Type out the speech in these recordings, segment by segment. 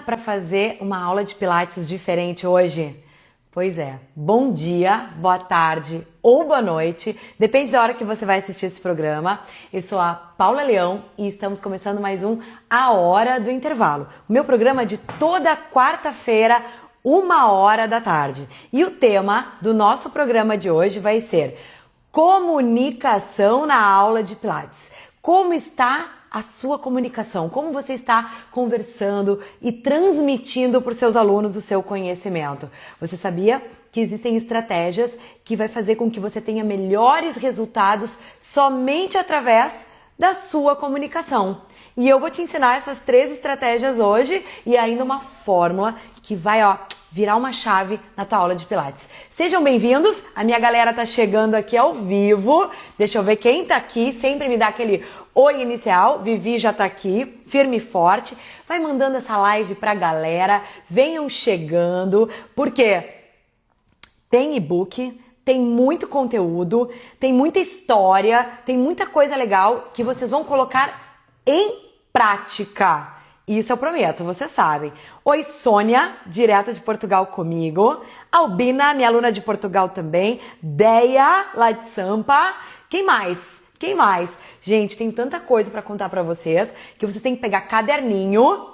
para fazer uma aula de Pilates diferente hoje? Pois é, bom dia, boa tarde ou boa noite, depende da hora que você vai assistir esse programa. Eu sou a Paula Leão e estamos começando mais um A Hora do Intervalo, o meu programa de toda quarta-feira, 1h da tarde. E o tema do nosso programa de hoje vai ser comunicação na aula de Pilates. Como está a sua comunicação? Como você está conversando e transmitindo para os seus alunos o seu conhecimento? Você sabia que existem estratégias que vai fazer com que você tenha melhores resultados somente através da sua comunicação? E eu vou te ensinar essas 3 estratégias hoje e ainda uma fórmula que vai, virar uma chave na tua aula de Pilates. Sejam bem-vindos, a minha galera tá chegando aqui ao vivo. Deixa eu ver quem tá aqui, sempre me dá aquele oi inicial. Vivi já tá aqui, firme e forte. Vai mandando essa live pra galera, venham chegando, porque tem e-book, tem muito conteúdo, tem muita história, tem muita coisa legal que vocês vão colocar em prática. Isso eu prometo, vocês sabem. Oi, Sônia, direto de Portugal comigo. Albina, minha aluna de Portugal também. Deia, lá de Sampa. Quem mais? Quem mais? Gente, tem tanta coisa pra contar pra vocês que vocês têm que pegar caderninho,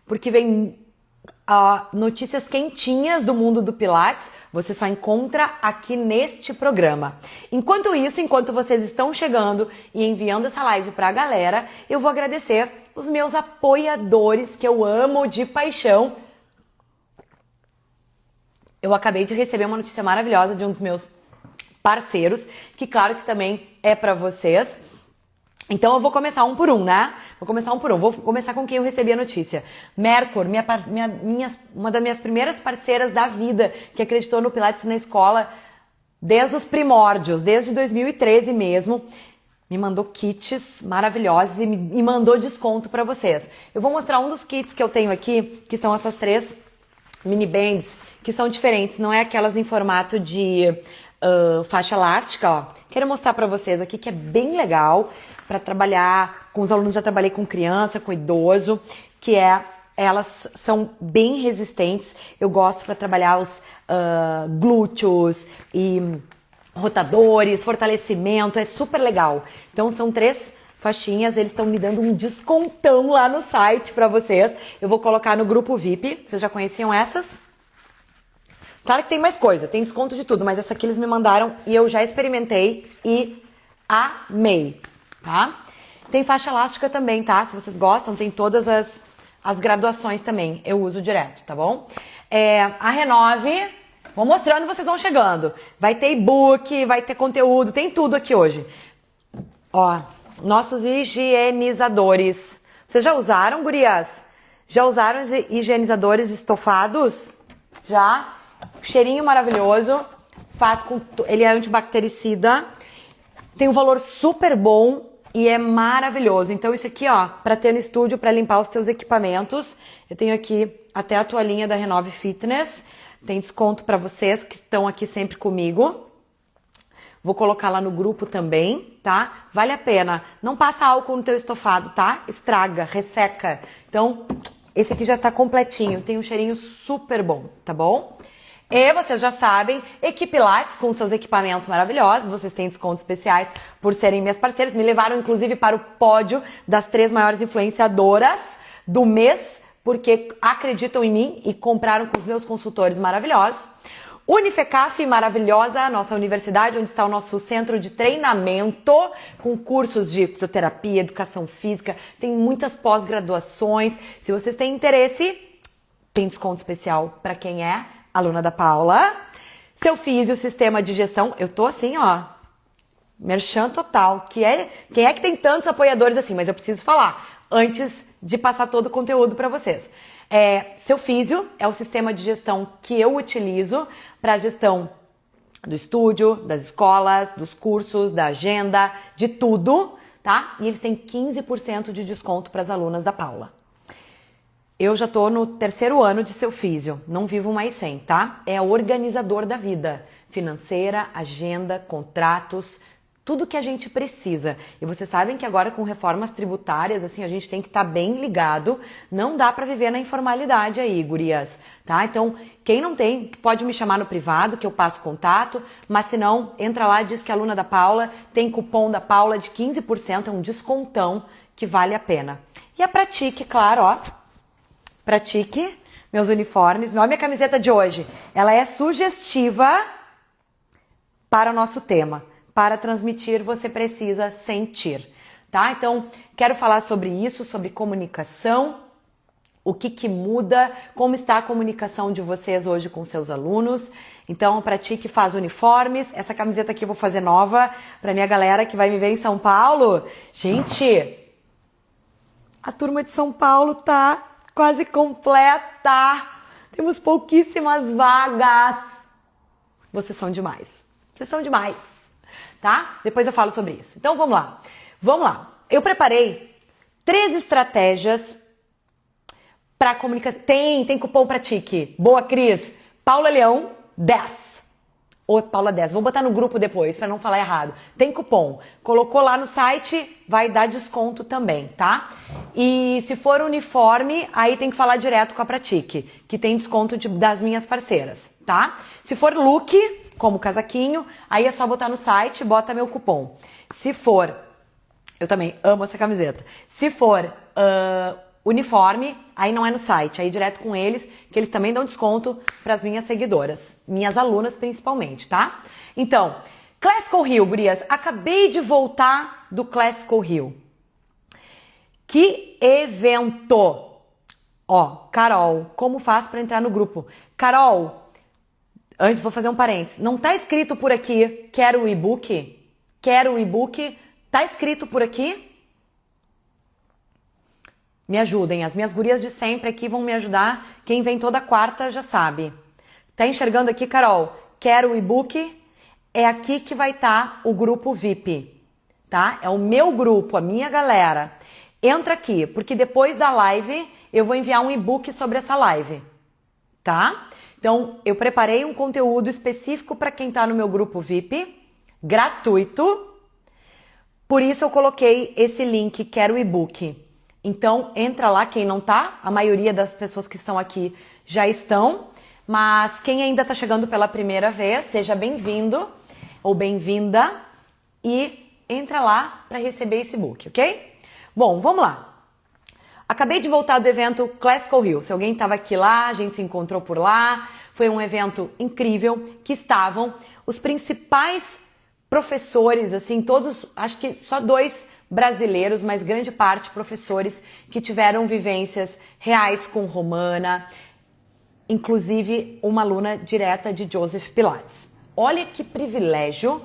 porque vem notícias quentinhas do mundo do Pilates, você só encontra aqui neste programa. Enquanto isso, enquanto vocês estão chegando e enviando essa live pra galera, eu vou agradecer os meus apoiadores que eu amo de paixão. Eu acabei de receber uma notícia maravilhosa de um dos meus parceiros, que claro que também é pra vocês. Então eu vou começar um por um, né? Vou começar com quem eu recebi a notícia. Mercur, uma das minhas primeiras parceiras da vida, que acreditou no Pilates na escola desde os primórdios, desde 2013 mesmo. Me mandou kits maravilhosos e me mandou desconto pra vocês. Eu vou mostrar um dos kits que eu tenho aqui, que são essas 3 mini bands, que são diferentes. Não é aquelas em formato de faixa elástica, ó. Quero mostrar pra vocês aqui que é bem legal para trabalhar com os alunos. Já trabalhei com criança, com idoso, elas são bem resistentes. Eu gosto para trabalhar os glúteos e rotadores, fortalecimento, é super legal. Então são 3 faixinhas, eles estão me dando um descontão lá no site para vocês. Eu vou colocar no grupo VIP. Vocês já conheciam essas? Claro que tem mais coisa, tem desconto de tudo, mas essa aqui eles me mandaram e eu já experimentei e amei, tá? Tem faixa elástica também, tá? Se vocês gostam, tem todas as graduações também, eu uso direto, tá bom? A Renove, vou mostrando e vocês vão chegando. Vai ter e-book, vai ter conteúdo, tem tudo aqui hoje. Ó, nossos higienizadores. Vocês já usaram, gurias? Já usaram os higienizadores de estofados? Já? Cheirinho maravilhoso, ele é antibactericida, tem um valor super bom e é maravilhoso. Então isso aqui, para ter no estúdio, para limpar os teus equipamentos, eu tenho aqui até a toalhinha da Renove Fitness, tem desconto para vocês que estão aqui sempre comigo. Vou colocar lá no grupo também, tá? Vale a pena. Não passa álcool no teu estofado, tá? Estraga, resseca. Então, esse aqui já tá completinho, tem um cheirinho super bom, tá bom? E vocês já sabem, Equipilates com seus equipamentos maravilhosos, vocês têm descontos especiais por serem minhas parceiras, me levaram inclusive para o pódio das 3 maiores influenciadoras do mês, porque acreditam em mim e compraram com os meus consultores maravilhosos. Unifecaf, maravilhosa, nossa universidade, onde está o nosso centro de treinamento, com cursos de fisioterapia, educação física, tem muitas pós-graduações. Se vocês têm interesse, tem desconto especial para quem é aluna da Paula. Seu Físio, sistema de gestão, eu tô assim, merchan total. Quem é que tem tantos apoiadores assim? Mas eu preciso falar antes de passar todo o conteúdo para vocês. Seu Físio é o sistema de gestão que eu utilizo para a gestão do estúdio, das escolas, dos cursos, da agenda, de tudo, tá? E eles têm 15% de desconto para as alunas da Paula. Eu já tô no 3º ano de Seu Físio, não vivo mais sem, tá? É organizador da vida financeira, agenda, contratos, tudo que a gente precisa. E vocês sabem que agora com reformas tributárias, assim, a gente tem que estar bem ligado. Não dá para viver na informalidade aí, gurias, tá? Então, quem não tem, pode me chamar no privado, que eu passo contato. Mas se não, entra lá, diz que é aluna da Paula, tem cupom da Paula de 15%, é um descontão que vale a pena. E a Pratique, claro, ó. Pratique meus uniformes. Olha minha camiseta de hoje. Ela é sugestiva para o nosso tema. Para transmitir, você precisa sentir, tá? Então, quero falar sobre isso, sobre comunicação, o que muda, como está a comunicação de vocês hoje com seus alunos. Então, Pratique faz uniformes. Essa camiseta aqui eu vou fazer nova para minha galera que vai me ver em São Paulo. Gente, a turma de São Paulo tá quase completa. Temos pouquíssimas vagas. Vocês são demais. Vocês são demais. Tá? Depois eu falo sobre isso. Então vamos lá. Vamos lá. Eu preparei 3 estratégias para comunicação. Tem cupom Pratique. Boa, Cris. Paula Leão 10. Ou Paula 10. Vou botar no grupo depois para não falar errado. Tem cupom. Colocou lá no site, vai dar desconto também, tá? E se for uniforme, aí tem que falar direto com a Pratique, que tem desconto das minhas parceiras, tá? Se for look, como casaquinho, aí é só botar no site, bota meu cupom. Se for, eu também amo essa camiseta. Se for uniforme, aí não é no site, aí é direto com eles, que eles também dão desconto para as minhas seguidoras, minhas alunas principalmente, tá? Então, Classical Rio, gurias, acabei de voltar do Classical Rio. Que evento! Ó, Carol, como faz para entrar no grupo? Carol, antes, vou fazer um parênteses. Não tá escrito por aqui, quero o e-book? Quero o e-book? Tá escrito por aqui? Me ajudem. As minhas gurias de sempre aqui vão me ajudar. Quem vem toda quarta já sabe. Tá enxergando aqui, Carol? Quero o e-book? É aqui que vai estar o grupo VIP, tá? É o meu grupo, a minha galera. Entra aqui, porque depois da live eu vou enviar um e-book sobre essa live, tá? Então, eu preparei um conteúdo específico para quem está no meu grupo VIP, gratuito. Por isso eu coloquei esse link, quero o e-book. Então, entra lá, quem não tá, a maioria das pessoas que estão aqui já estão, mas quem ainda está chegando pela primeira vez, seja bem-vindo ou bem-vinda e entra lá para receber esse e-book, ok? Bom, vamos lá. Acabei de voltar do evento Classical Rio. Se alguém estava aqui lá, a gente se encontrou por lá. Foi um evento incrível que estavam os principais professores, assim, todos, acho que só 2 brasileiros, mas grande parte professores que tiveram vivências reais com Romana, inclusive uma aluna direta de Joseph Pilates. Olha que privilégio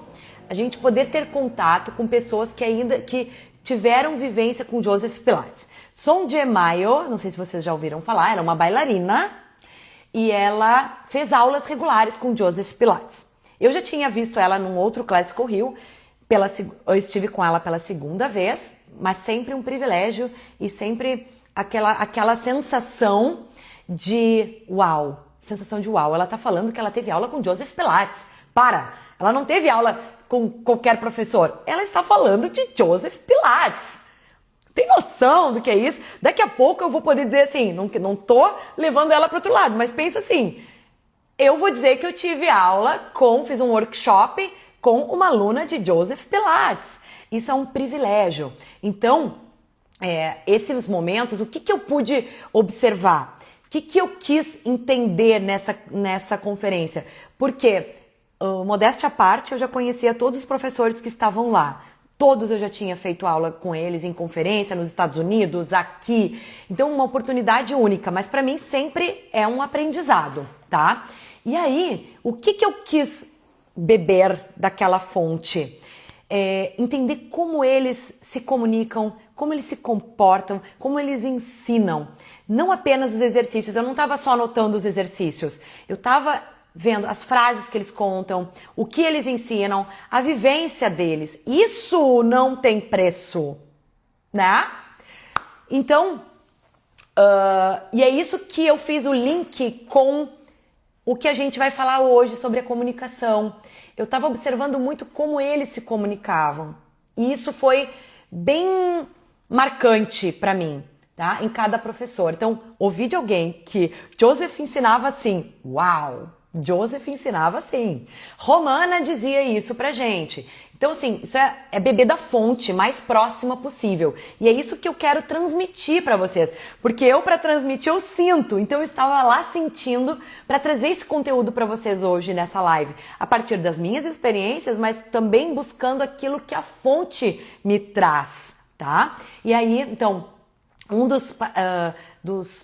a gente poder ter contato com pessoas que tiveram vivência com Joseph Pilates. Son Mayo, não sei se vocês já ouviram falar, era uma bailarina e ela fez aulas regulares com Joseph Pilates. Eu já tinha visto ela num outro Classical Rio, eu estive com ela pela segunda vez, mas sempre um privilégio e sempre aquela sensação de uau. Sensação de uau. Ela tá falando que ela teve aula com Joseph Pilates. Ela não teve aula com qualquer professor. Ela está falando de Joseph Pilates. Tem noção do que é isso? Daqui a pouco eu vou poder dizer assim, não tô levando ela para outro lado, mas pensa assim, eu vou dizer que eu tive aula fiz um workshop com uma aluna de Joseph Pilates. Isso é um privilégio. Então, esses momentos, o que eu pude observar? O que eu quis entender nessa conferência? Porque, modéstia à parte, eu já conhecia todos os professores que estavam lá. Todos eu já tinha feito aula com eles em conferência nos Estados Unidos, aqui. Então, uma oportunidade única, mas para mim sempre é um aprendizado, tá? E aí, o que eu quis beber daquela fonte? Entender como eles se comunicam, como eles se comportam, como eles ensinam. Não apenas os exercícios, eu não estava só anotando os exercícios, eu estava vendo as frases que eles contam, o que eles ensinam, a vivência deles. Isso não tem preço, né? Então, e é isso que eu fiz o link com o que a gente vai falar hoje sobre a comunicação. Eu estava observando muito como eles se comunicavam. E isso foi bem marcante para mim, tá? Em cada professor. Então, ouvi de alguém que Joseph ensinava assim. Uau! Joseph ensinava assim. Romana dizia isso pra gente. Então, assim, isso é beber da fonte mais próxima possível. E é isso que eu quero transmitir pra vocês. Porque eu, pra transmitir, eu sinto. Então, eu estava lá sentindo pra trazer esse conteúdo pra vocês hoje nessa live. A partir das minhas experiências, mas também buscando aquilo que a fonte me traz, tá? E aí, então, um dos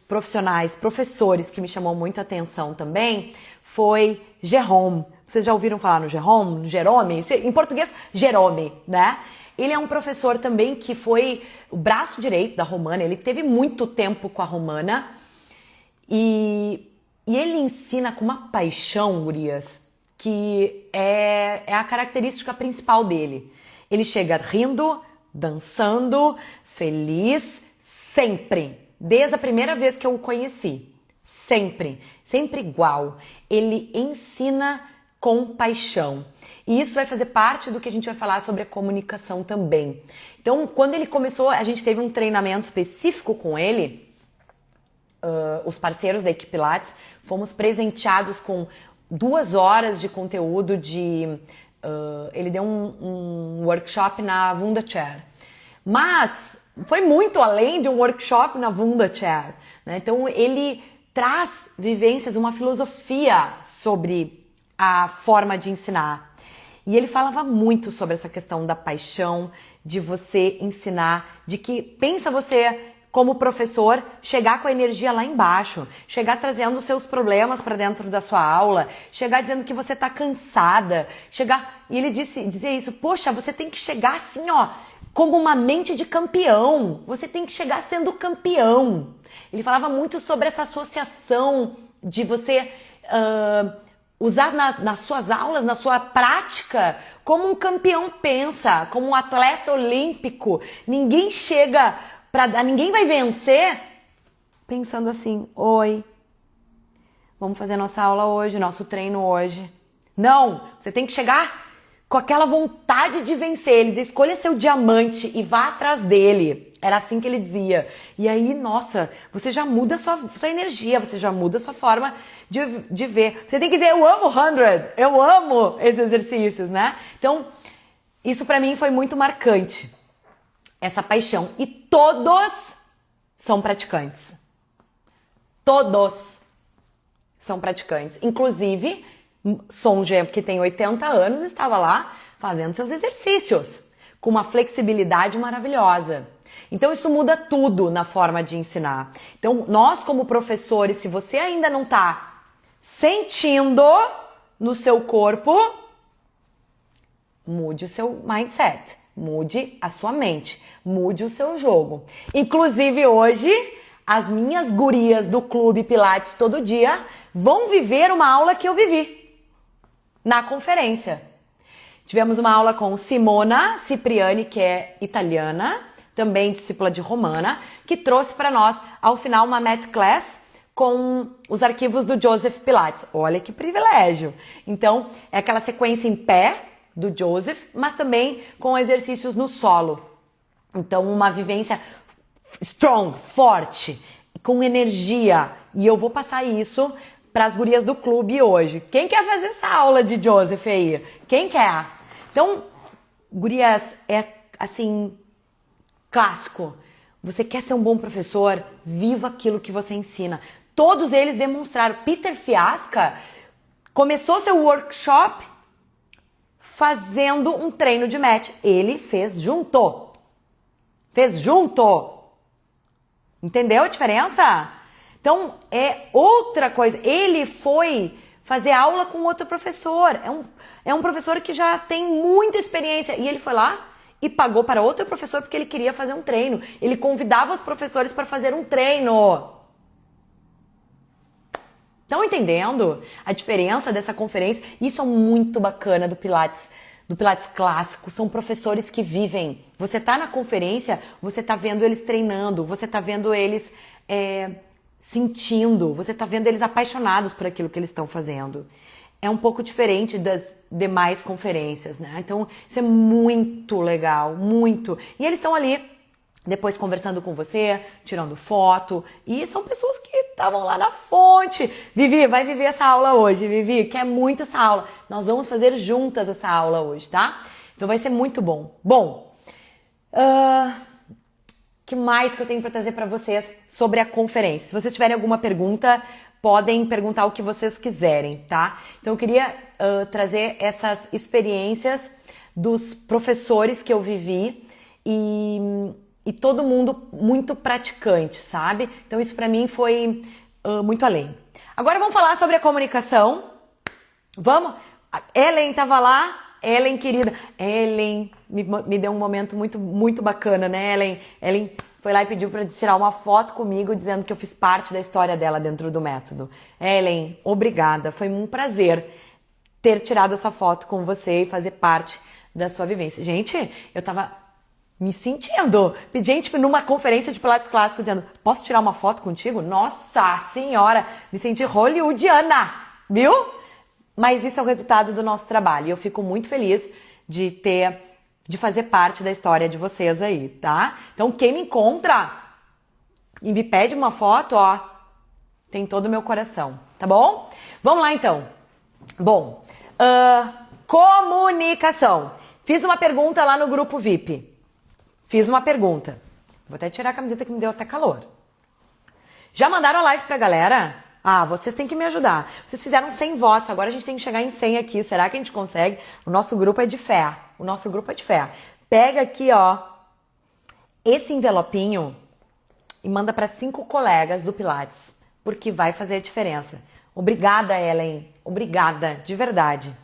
professores que me chamou muito a atenção também foi Jerome. Vocês já ouviram falar no Jerome? Jerome? Em português, Jerome, né? Ele é um professor também que foi o braço direito da Romana. Ele teve muito tempo com a Romana. E ele ensina com uma paixão, gurias, que é a característica principal dele. Ele chega rindo, dançando, feliz, sempre. Desde a primeira vez que eu o conheci. Sempre igual. Ele ensina com paixão. E isso vai fazer parte do que a gente vai falar sobre a comunicação também. Então, quando ele começou, a gente teve um treinamento específico com ele, os parceiros da equipe Pilates, fomos presenteados com 2 horas de conteúdo ele deu um workshop na Wunda Chair. Mas foi muito além de um workshop na Wunda Chair, né? Então, ele traz vivências, uma filosofia sobre a forma de ensinar. E ele falava muito sobre essa questão da paixão, de você ensinar, de que pensa você, como professor, chegar com a energia lá embaixo, chegar trazendo os seus problemas para dentro da sua aula, chegar dizendo que você tá cansada, e ele dizia isso, poxa, você tem que chegar assim, ó, como uma mente de campeão, você tem que chegar sendo campeão. Ele falava muito sobre essa associação de você usar nas suas aulas, na sua prática, como um campeão pensa, como um atleta olímpico. Ninguém ninguém vai vencer pensando assim, oi, vamos fazer nossa aula hoje, nosso treino hoje. Não, você tem que chegar com aquela vontade de vencer. Ele dizia, escolha seu diamante e vá atrás dele. Era assim que ele dizia. E aí, nossa, você já muda a sua energia, você já muda a sua forma de ver. Você tem que dizer, eu amo 100, eu amo esses exercícios, né? Então, isso pra mim foi muito marcante, essa paixão. E todos são praticantes. Todos são praticantes. Inclusive, Sonja, que tem 80 anos, estava lá fazendo seus exercícios com uma flexibilidade maravilhosa. Então, isso muda tudo na forma de ensinar. Então, nós como professores, se você ainda não está sentindo no seu corpo, mude o seu mindset, mude a sua mente, mude o seu jogo. Inclusive, hoje, as minhas gurias do Clube Pilates Todo Dia vão viver uma aula que eu vivi na conferência. Tivemos uma aula com Simona Cipriani, que é italiana, também discípula de Romana, que trouxe para nós, ao final, uma mat class com os arquivos do Joseph Pilates. Olha que privilégio! Então, é aquela sequência em pé do Joseph, mas também com exercícios no solo. Então, uma vivência strong, forte, com energia. E eu vou passar isso para as gurias do clube hoje. Quem quer fazer essa aula de Joseph aí? Quem quer? Então, gurias, é assim, clássico. Você quer ser um bom professor? Viva aquilo que você ensina. Todos eles demonstraram. Peter Fiasca começou seu workshop fazendo um treino de mat. Ele fez junto. Fez junto. Entendeu a diferença? Então, é outra coisa. Ele foi fazer aula com outro professor. É um professor que já tem muita experiência. E ele foi lá e pagou para outro professor porque ele queria fazer um treino. Ele convidava os professores para fazer um treino. Estão entendendo a diferença dessa conferência? Isso é muito bacana do Pilates clássico. São professores que vivem. Você tá na conferência, você tá vendo eles treinando, você tá vendo eles sentindo, você tá vendo eles apaixonados por aquilo que eles estão fazendo. É um pouco diferente das demais conferências, né? Então, isso é muito legal, muito. E eles estão ali depois conversando com você, tirando foto, e são pessoas que estavam lá na fonte. Vivi, vai viver essa aula hoje, Vivi, quer muito essa aula. Nós vamos fazer juntas essa aula hoje, tá? Então vai ser muito bom. Bom, que mais que eu tenho para trazer para vocês sobre a conferência? Se vocês tiverem alguma pergunta, podem perguntar o que vocês quiserem, tá? Então eu queria trazer essas experiências dos professores que eu vivi e todo mundo muito praticante, sabe? Então isso pra mim foi muito além. Agora vamos falar sobre a comunicação. Vamos? A Ellen tava lá. Ellen, querida. Ellen me deu um momento muito bacana, né, Ellen? Ellen foi lá e pediu pra tirar uma foto comigo, dizendo que eu fiz parte da história dela dentro do método. Ellen, obrigada. Foi um prazer ter tirado essa foto com você e fazer parte da sua vivência. Gente, eu tava me sentindo. Gente, numa conferência de Pilates clássico, dizendo, posso tirar uma foto contigo? Nossa senhora, me senti hollywoodiana, viu? Mas isso é o resultado do nosso trabalho. E eu fico muito feliz de fazer parte da história de vocês aí, tá? Então, quem me encontra e me pede uma foto, ó, tem todo o meu coração, tá bom? Vamos lá, então. Bom, comunicação. Fiz uma pergunta lá no grupo VIP. Fiz uma pergunta. Vou até tirar a camiseta que me deu até calor. Já mandaram a live pra galera? Ah, vocês têm que me ajudar. Vocês fizeram 100 votos, agora a gente tem que chegar em 100 aqui. Será que a gente consegue? O nosso grupo é de fé. O nosso grupo é de fé. Pega aqui, ó, esse envelopinho e manda para 5 colegas do Pilates, porque vai fazer a diferença. Obrigada, Ellen. Obrigada, de verdade.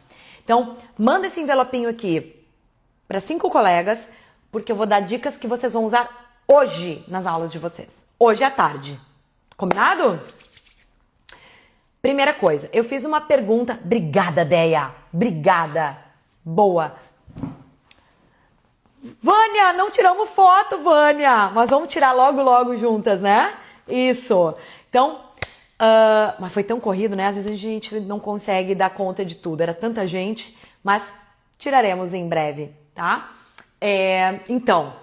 Então, manda esse envelopinho aqui para 5 colegas, porque eu vou dar dicas que vocês vão usar hoje nas aulas de vocês. Hoje à tarde. Combinado? Primeira coisa, eu fiz uma pergunta. Obrigada, Deia. Obrigada. Boa. Vânia, não tiramos foto, Vânia. Mas vamos tirar logo juntas, né? Isso. Então, mas foi tão corrido, né? Às vezes a gente não consegue dar conta de tudo. Era tanta gente, mas tiraremos em breve, tá? Então,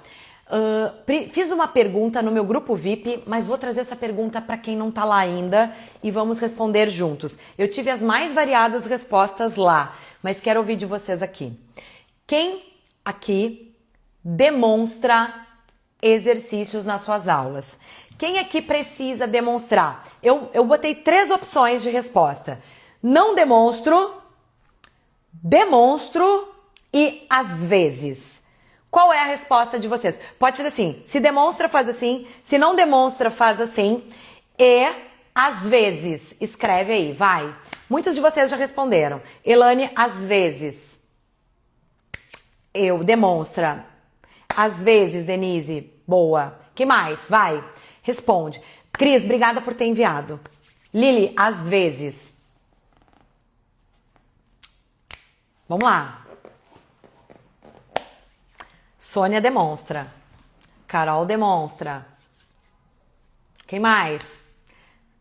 fiz uma pergunta no meu grupo VIP, mas vou trazer essa pergunta para quem não tá lá ainda e vamos responder juntos. Eu tive as mais variadas respostas lá, mas quero ouvir de vocês aqui. Quem aqui demonstra exercícios nas suas aulas? Quem aqui precisa demonstrar? Eu botei 3 opções de resposta. Não demonstro, demonstro e às vezes. Qual é a resposta de vocês? Pode fazer assim, se demonstra, faz assim, se não demonstra, faz assim, e às vezes, escreve aí, vai. Muitos de vocês já responderam. Elane, às vezes. Eu, demonstra. Às vezes, Denise, boa. Que mais? Vai, responde. Cris, obrigada por ter enviado. Lili, às vezes. Vamos lá. Sônia demonstra. Carol demonstra. Quem mais?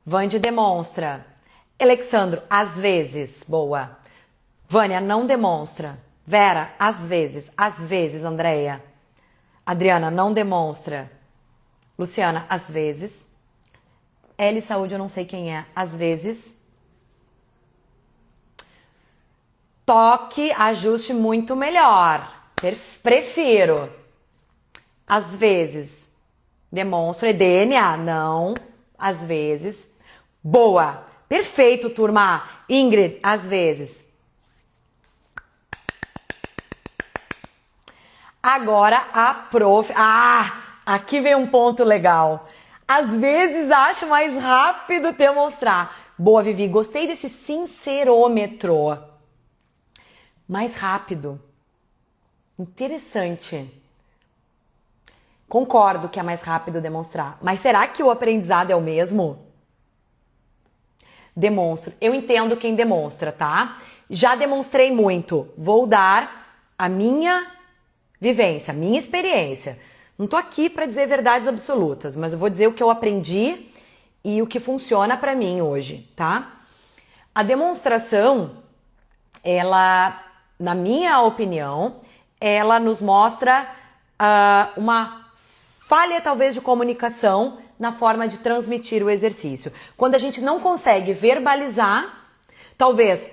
Vande demonstra. Alexandro, às vezes. Boa. Vânia, não demonstra. Vera, às vezes. Às vezes, Andréia. Adriana, não demonstra. Luciana, às vezes. L Saúde, eu não sei quem é. Às vezes. Toque, ajuste muito melhor. Prefiro. Às vezes. Demonstro. Edênia, não. Às vezes. Boa. Perfeito, turma. Ingrid, às vezes. Agora a prof. Aqui vem um ponto legal. Às vezes acho mais rápido demonstrar. Boa, Vivi. Gostei desse sincerômetro. Mais rápido. Interessante. Concordo que é mais rápido demonstrar. Mas será que o aprendizado é o mesmo? Demonstro. Eu entendo quem demonstra, tá? Já demonstrei muito. Vou dar a minha vivência, a minha experiência. Não tô aqui para dizer verdades absolutas, mas eu vou dizer o que eu aprendi e o que funciona para mim hoje, tá? A demonstração, ela, na minha opinião, ela nos mostra uma falha talvez de comunicação na forma de transmitir o exercício. Quando a gente não consegue verbalizar, talvez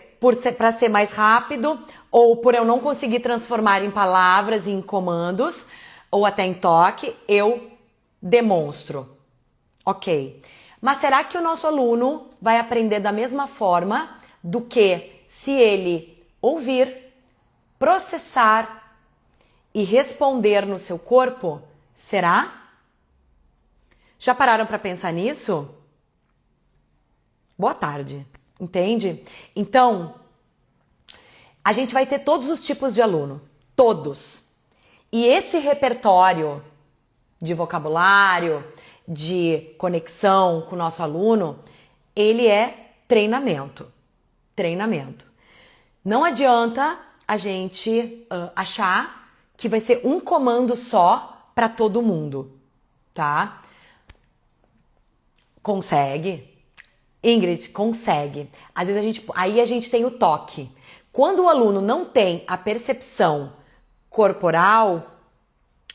para ser mais rápido, ou por eu não conseguir transformar em palavras e em comandos, ou até em toque, eu demonstro. Ok. Mas será que o nosso aluno vai aprender da mesma forma do que se ele ouvir, processar e responder no seu corpo? Será? Já pararam para pensar nisso? Boa tarde. Entende? Então, a gente vai ter todos os tipos de aluno. Todos. E esse repertório de vocabulário, de conexão com o nosso aluno, ele é treinamento. Treinamento. Não adianta a gente achar que vai ser um comando só para todo mundo, tá? Consegue. Ingrid, consegue. Às vezes aí a gente tem o toque. Quando o aluno não tem a percepção corporal,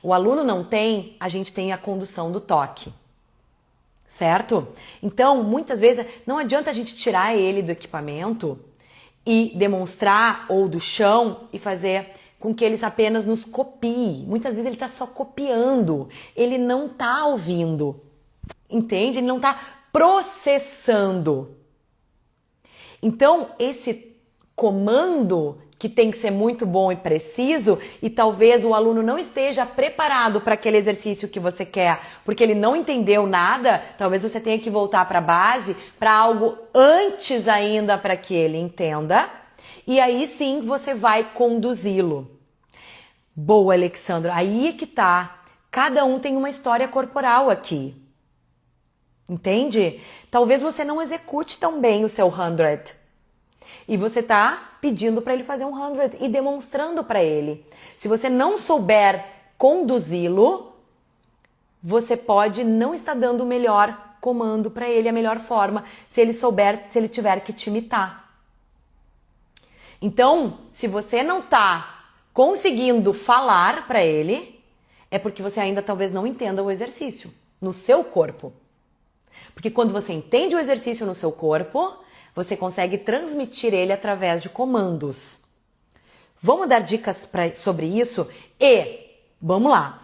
o aluno não tem, a gente tem a condução do toque. Certo? Então, muitas vezes, não adianta a gente tirar ele do equipamento e demonstrar, ou do chão, e fazer com que eles apenas nos copiem. Muitas vezes ele está só copiando, ele não está ouvindo. Entende? Ele não está processando. Então, esse comando que tem que ser muito bom e preciso, e talvez o aluno não esteja preparado para aquele exercício que você quer, porque ele não entendeu nada, talvez você tenha que voltar para a base, para algo antes ainda para que ele entenda, e aí sim você vai conduzi-lo. Boa, Alexandra, aí é que tá. Cada um tem uma história corporal aqui. Entende? Talvez você não execute tão bem o seu 100. E você tá pedindo para ele fazer um 100 e demonstrando para ele. Se você não souber conduzi-lo, você pode não estar dando o melhor comando para ele, a melhor forma, se ele tiver que te imitar. Então, se você não tá conseguindo falar para ele, é porque você ainda talvez não entenda o exercício no seu corpo. Porque quando você entende o exercício no seu corpo, você consegue transmitir ele através de comandos. Vamos dar dicas sobre isso? E, vamos lá.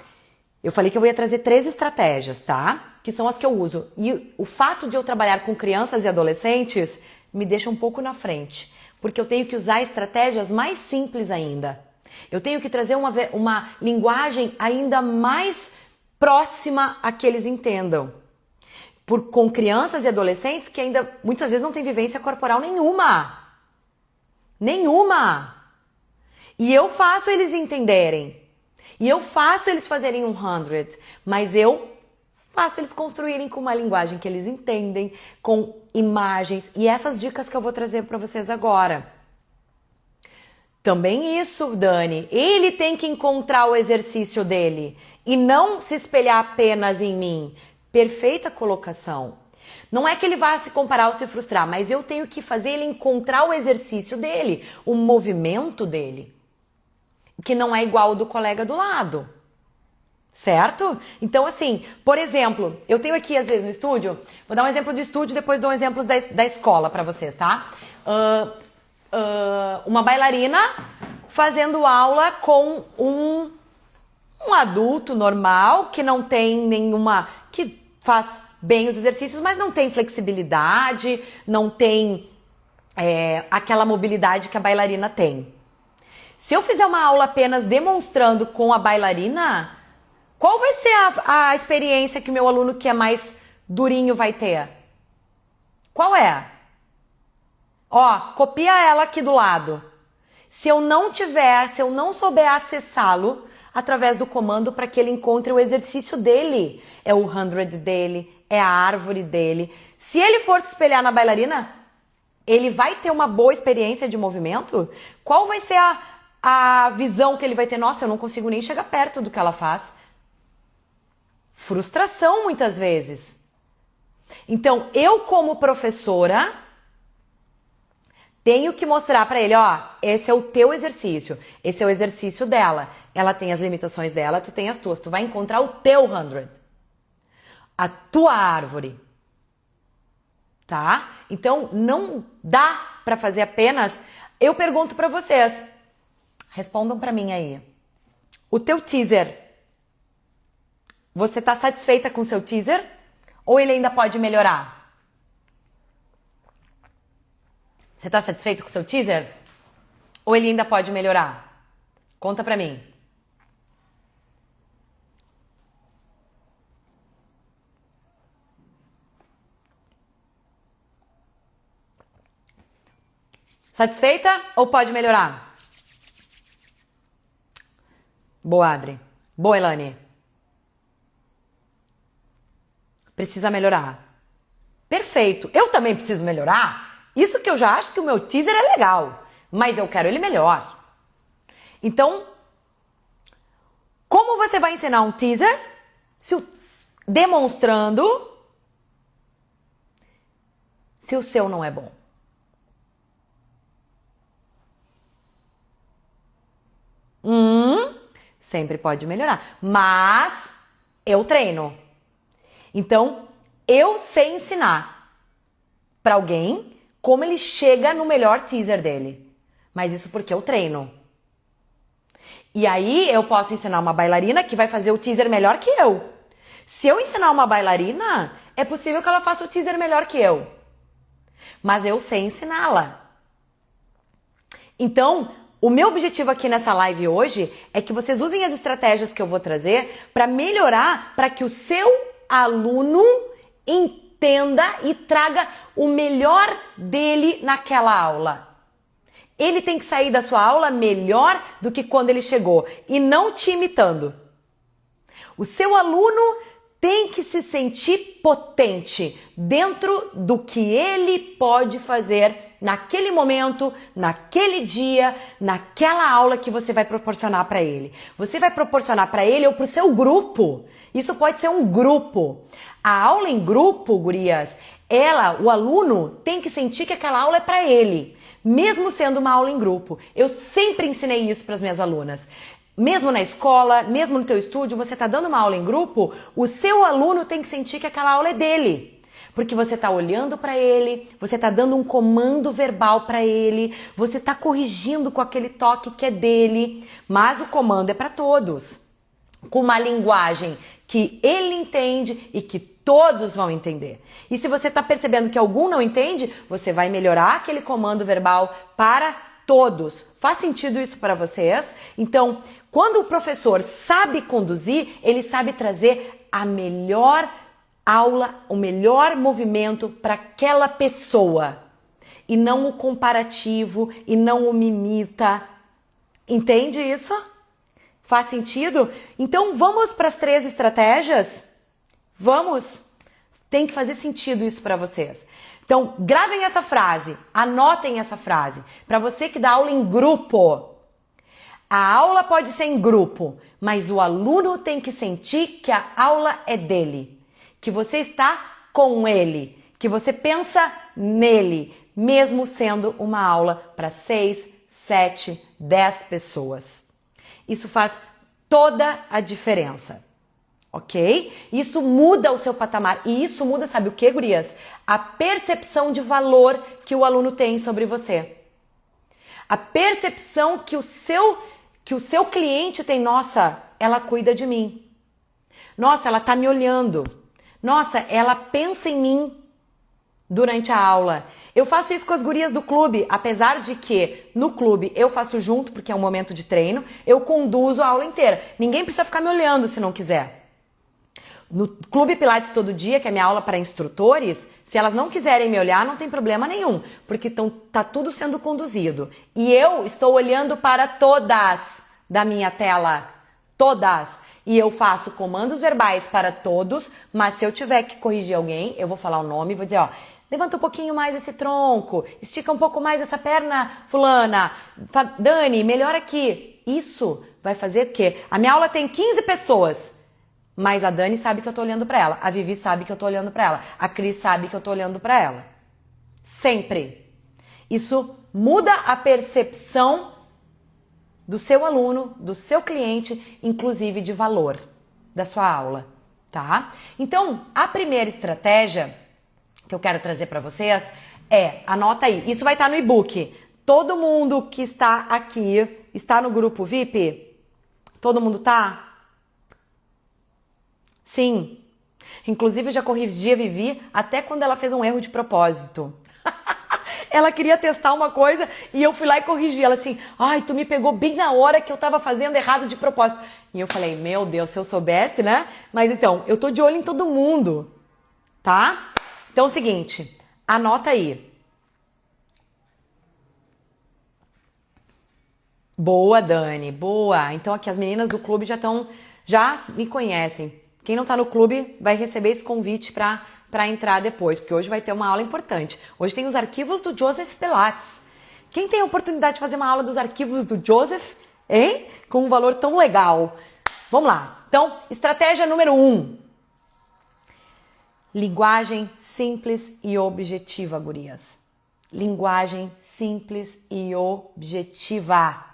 Eu falei que eu ia trazer 3 estratégias, tá? Que são as que eu uso. E o fato de eu trabalhar com crianças e adolescentes me deixa um pouco na frente. Porque eu tenho que usar estratégias mais simples ainda. Eu tenho que trazer uma linguagem ainda mais próxima a que eles entendam. Com crianças e adolescentes que ainda muitas vezes não têm vivência corporal nenhuma. Nenhuma! E eu faço eles entenderem. E eu faço eles fazerem um 100. Mas eu faço eles construírem com uma linguagem que eles entendem, com imagens. E essas dicas que eu vou trazer para vocês agora. Também isso, Dani. Ele tem que encontrar o exercício dele. E não se espelhar apenas em mim. Perfeita colocação. Não é que ele vá se comparar ou se frustrar, mas eu tenho que fazer ele encontrar o exercício dele, o movimento dele, que não é igual ao do colega do lado. Certo? Então, assim, por exemplo, eu tenho aqui às vezes no estúdio, vou dar um exemplo do estúdio, depois dou um exemplo da escola para vocês, tá? Uma bailarina fazendo aula com um adulto normal, que não tem que faz bem os exercícios, mas não tem flexibilidade, não tem aquela mobilidade que a bailarina tem. Se eu fizer uma aula apenas demonstrando com a bailarina, qual vai ser a experiência que o meu aluno que é mais durinho vai ter? Qual é? Ó, copia ela aqui do lado. Se eu não souber acessá-lo através do comando para que ele encontre o exercício dele, é o 100 dele, é a árvore dele. Se ele for se espelhar na bailarina, ele vai ter uma boa experiência de movimento? Qual vai ser a visão que ele vai ter? Nossa, eu não consigo nem chegar perto do que ela faz. Frustração muitas vezes. Então, eu como professora tenho que mostrar para ele, ó, esse é o teu exercício, esse é o exercício dela. Ela tem as limitações dela, tu tem as tuas. Tu vai encontrar o teu 100, a tua árvore, tá? Então, não dá para fazer apenas... Eu pergunto para vocês, respondam para mim aí. O teu teaser, você tá satisfeita com o seu teaser? Ou ele ainda pode melhorar? Você tá satisfeito com o seu teaser? Ou ele ainda pode melhorar? Conta pra mim. Satisfeita ou pode melhorar? Boa, Adri. Boa, Elane. Precisa melhorar. Perfeito. Eu também preciso melhorar. Isso que eu já acho que o meu teaser é legal, mas eu quero ele melhor. Então, como você vai ensinar um teaser? Demonstrando se o seu não é bom. Sempre pode melhorar, mas eu treino. Então, eu sei ensinar para alguém como ele chega no melhor teaser dele. Mas isso porque eu treino. E aí eu posso ensinar uma bailarina que vai fazer o teaser melhor que eu. Se eu ensinar uma bailarina, é possível que ela faça o teaser melhor que eu. Mas eu sei ensiná-la. Então, o meu objetivo aqui nessa live hoje é que vocês usem as estratégias que eu vou trazer para melhorar, para que o seu aluno entenda e traga o melhor dele naquela aula. Ele tem que sair da sua aula melhor do que quando ele chegou e não te imitando. O seu aluno tem que se sentir potente dentro do que ele pode fazer naquele momento, naquele dia, naquela aula que você vai proporcionar para ele. Você vai proporcionar para ele ou para o seu grupo. Isso pode ser um grupo. A aula em grupo, gurias, o aluno tem que sentir que aquela aula é para ele, mesmo sendo uma aula em grupo. Eu sempre ensinei isso para as minhas alunas. Mesmo na escola, mesmo no teu estúdio, você está dando uma aula em grupo, o seu aluno tem que sentir que aquela aula é dele. Porque você está olhando para ele, você está dando um comando verbal para ele, você está corrigindo com aquele toque que é dele, mas o comando é para todos. Com uma linguagem que ele entende e que todos vão entender. E se você está percebendo que algum não entende, você vai melhorar aquele comando verbal para todos. Faz sentido isso para vocês? Então, quando o professor sabe conduzir, ele sabe trazer a melhor aula, o melhor movimento para aquela pessoa. E não o comparativo, e não o mimita. Entende isso? Faz sentido? Então vamos para as 3 estratégias? Vamos? Tem que fazer sentido isso para vocês. Então gravem essa frase, anotem essa frase. Para você que dá aula em grupo. A aula pode ser em grupo, mas o aluno tem que sentir que a aula é dele. Que você está com ele. Que você pensa nele. Mesmo sendo uma aula para 6, 7, 10 pessoas. Isso faz toda a diferença, ok? Isso muda o seu patamar. E isso muda, sabe o que, gurias? A percepção de valor que o aluno tem sobre você. A percepção que o seu cliente tem. Nossa, ela cuida de mim. Nossa, ela tá me olhando. Nossa, ela pensa em mim durante a aula. Eu faço isso com as gurias do clube, apesar de que no clube eu faço junto, porque é um momento de treino, eu conduzo a aula inteira. Ninguém precisa ficar me olhando se não quiser. No Clube Pilates Todo Dia, que é minha aula para instrutores, se elas não quiserem me olhar, não tem problema nenhum, porque tá tudo sendo conduzido. E eu estou olhando para todas da minha tela. Todas. E eu faço comandos verbais para todos, mas se eu tiver que corrigir alguém, eu vou falar o nome e vou dizer, ó, levanta um pouquinho mais esse tronco, estica um pouco mais essa perna, fulana, Dani, melhora aqui. Isso vai fazer o quê? A minha aula tem 15 pessoas, Mas a Dani sabe que eu tô olhando pra ela. A Vivi sabe que eu tô olhando pra ela. A Cris sabe que eu tô olhando pra ela. Sempre. Isso muda a percepção do seu aluno, do seu cliente, inclusive de valor da sua aula, tá? Então, a primeira estratégia que eu quero trazer pra vocês anota aí, isso vai estar no e-book. Todo mundo que está aqui está no grupo VIP? Todo mundo tá? Sim. Inclusive, eu já corrigi a Vivi até quando ela fez um erro de propósito. Ela queria testar uma coisa e eu fui lá e corrigi. Ela assim, ai, tu me pegou bem na hora que eu tava fazendo errado de propósito. E eu falei, meu Deus, se eu soubesse, né? Mas então, eu tô de olho em todo mundo, tá? Então é o seguinte, anota aí. Boa, Dani, boa. Então aqui as meninas do clube já me conhecem. Quem não tá no clube vai receber esse convite para entrar depois, porque hoje vai ter uma aula importante. Hoje tem os arquivos do Joseph Pilates. Quem tem a oportunidade de fazer uma aula dos arquivos do Joseph, hein? Com um valor tão legal. Vamos lá. Então, estratégia número 1. Linguagem simples e objetiva, gurias. Linguagem simples e objetiva.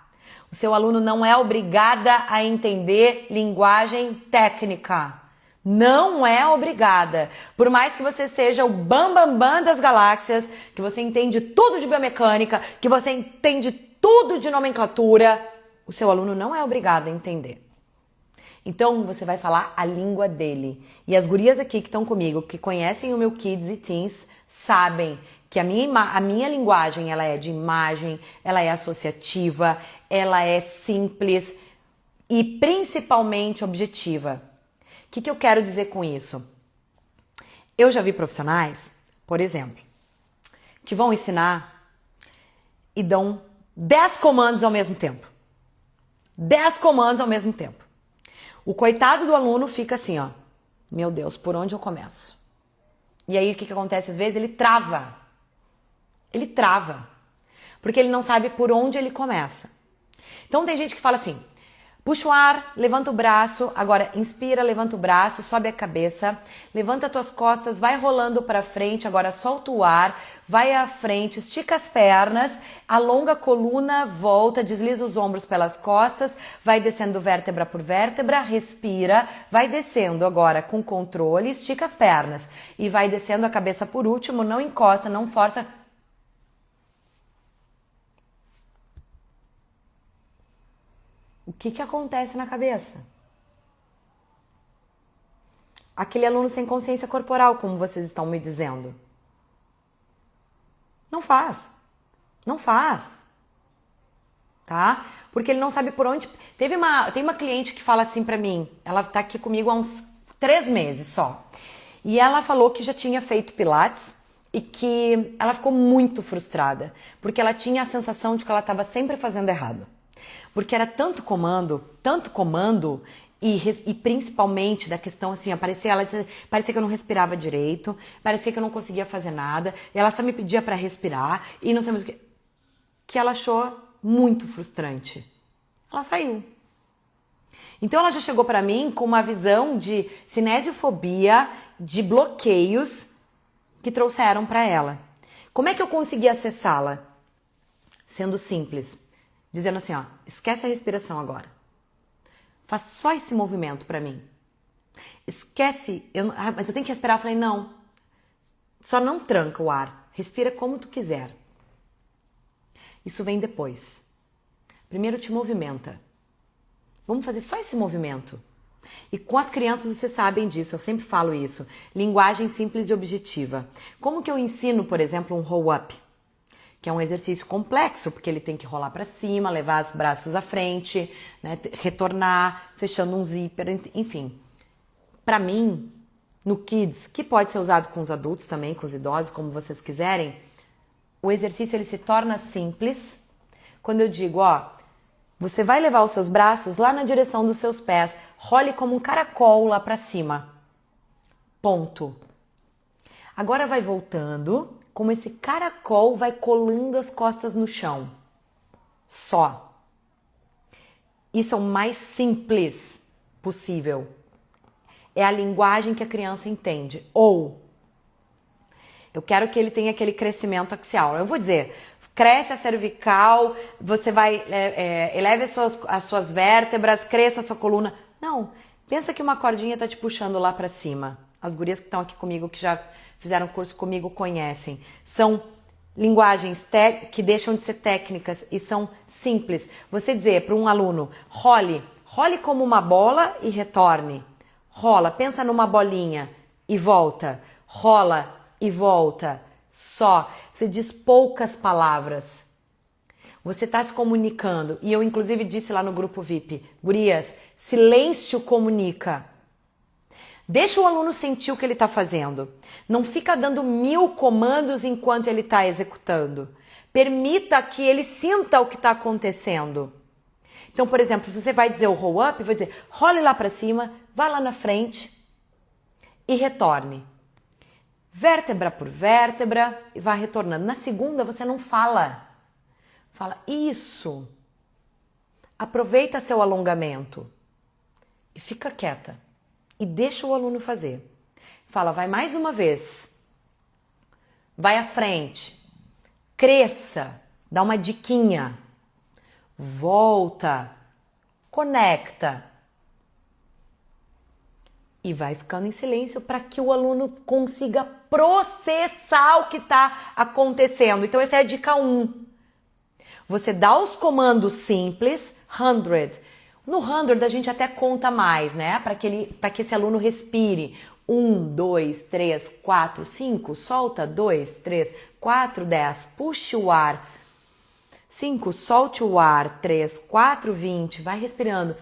O seu aluno não é obrigada a entender linguagem técnica. Não é obrigada. Por mais que você seja o bam das galáxias, que você entende tudo de biomecânica, que você entende tudo de nomenclatura, o seu aluno não é obrigado a entender. Então, você vai falar a língua dele. E as gurias aqui que estão comigo, que conhecem o meu Kids e Teens, sabem que a minha linguagem, ela é de imagem, ela é associativa, ela é simples e principalmente objetiva. O que eu quero dizer com isso? Eu já vi profissionais, por exemplo, que vão ensinar e dão 10 comandos ao mesmo tempo. 10 comandos ao mesmo tempo. O coitado do aluno fica assim, ó. Meu Deus, por onde eu começo? E aí o que acontece às vezes? Ele trava. Ele trava. Porque ele não sabe por onde ele começa. Então tem gente que fala assim, puxa o ar, levanta o braço, agora inspira, levanta o braço, sobe a cabeça, levanta as tuas costas, vai rolando para frente, agora solta o ar, vai à frente, estica as pernas, alonga a coluna, volta, desliza os ombros pelas costas, vai descendo vértebra por vértebra, respira, vai descendo agora com controle, estica as pernas e vai descendo a cabeça por último, não encosta, não força. O que acontece na cabeça? Aquele aluno sem consciência corporal, como vocês estão me dizendo. Não faz. Não faz. Tá? Porque ele não sabe por onde... Tem uma cliente que fala assim pra mim, ela tá aqui comigo há uns 3 meses só. E ela falou que já tinha feito Pilates e que ela ficou muito frustrada, porque ela tinha a sensação de que ela estava sempre fazendo errado. Porque era tanto comando, e principalmente da questão assim, parecia que eu não respirava direito, parecia que eu não conseguia fazer nada, e ela só me pedia para respirar, e não sei mais o que ela achou muito frustrante. Ela saiu. Então ela já chegou para mim com uma visão de cinesiofobia, de bloqueios que trouxeram para ela. Como é que eu consegui acessá-la? Sendo simples. Dizendo assim, ó, esquece a respiração agora. Faz só esse movimento pra mim. Esquece, mas eu tenho que respirar. Eu falei, não. Só não tranca o ar. Respira como tu quiser. Isso vem depois. Primeiro te movimenta. Vamos fazer só esse movimento. E com as crianças vocês sabem disso, eu sempre falo isso. Linguagem simples e objetiva. Como que eu ensino, por exemplo, um roll-up? Que é um exercício complexo, porque ele tem que rolar para cima, levar os braços à frente, né, retornar, fechando um zíper, enfim. Para mim, no Kids, que pode ser usado com os adultos também, com os idosos, como vocês quiserem, o exercício ele se torna simples quando eu digo, ó, você vai levar os seus braços lá na direção dos seus pés, role como um caracol lá para cima. Ponto. Agora vai voltando, como esse caracol vai colando as costas no chão. Só. Isso é o mais simples possível. é a linguagem que a criança entende. Ou, eu quero que ele tenha aquele crescimento axial. Eu vou dizer, cresce a cervical, você vai, eleve as suas vértebras, cresça a sua coluna. Não, pensa que uma cordinha tá te puxando lá pra cima. As gurias que estão aqui comigo, que já fizeram curso comigo, conhecem. São linguagens que deixam de ser técnicas e são simples. Você dizer para um aluno, role como uma bola e retorne. Rola, pensa numa bolinha e volta. Rola e volta. Só. Você diz poucas palavras. Você está se comunicando. E eu, inclusive, disse lá no grupo VIP, gurias, silêncio comunica. Deixa o aluno sentir o que ele está fazendo. Não fica dando 1000 comandos enquanto ele está executando. Permita que ele sinta o que está acontecendo. Então, por exemplo, você vai dizer o roll up, vai dizer, role lá para cima, vá lá na frente e retorne. Vértebra por vértebra e vá retornando. Na segunda, você não fala. Fala, isso. Aproveita seu alongamento e fica quieta. E deixa o aluno fazer. Fala, vai mais uma vez. Vai à frente. Cresça. Dá uma diquinha. Volta. Conecta. E vai ficando em silêncio para que o aluno consiga processar o que está acontecendo. Então, essa é a dica 1. Você dá os comandos simples, 100. No 100 a gente até conta mais, né? Para que esse aluno respire. 1, 2, 3, 4, 5, solta, 2, 3, 4, 10, puxe o ar. 5, solte o ar, 3, 4, 20, vai respirando.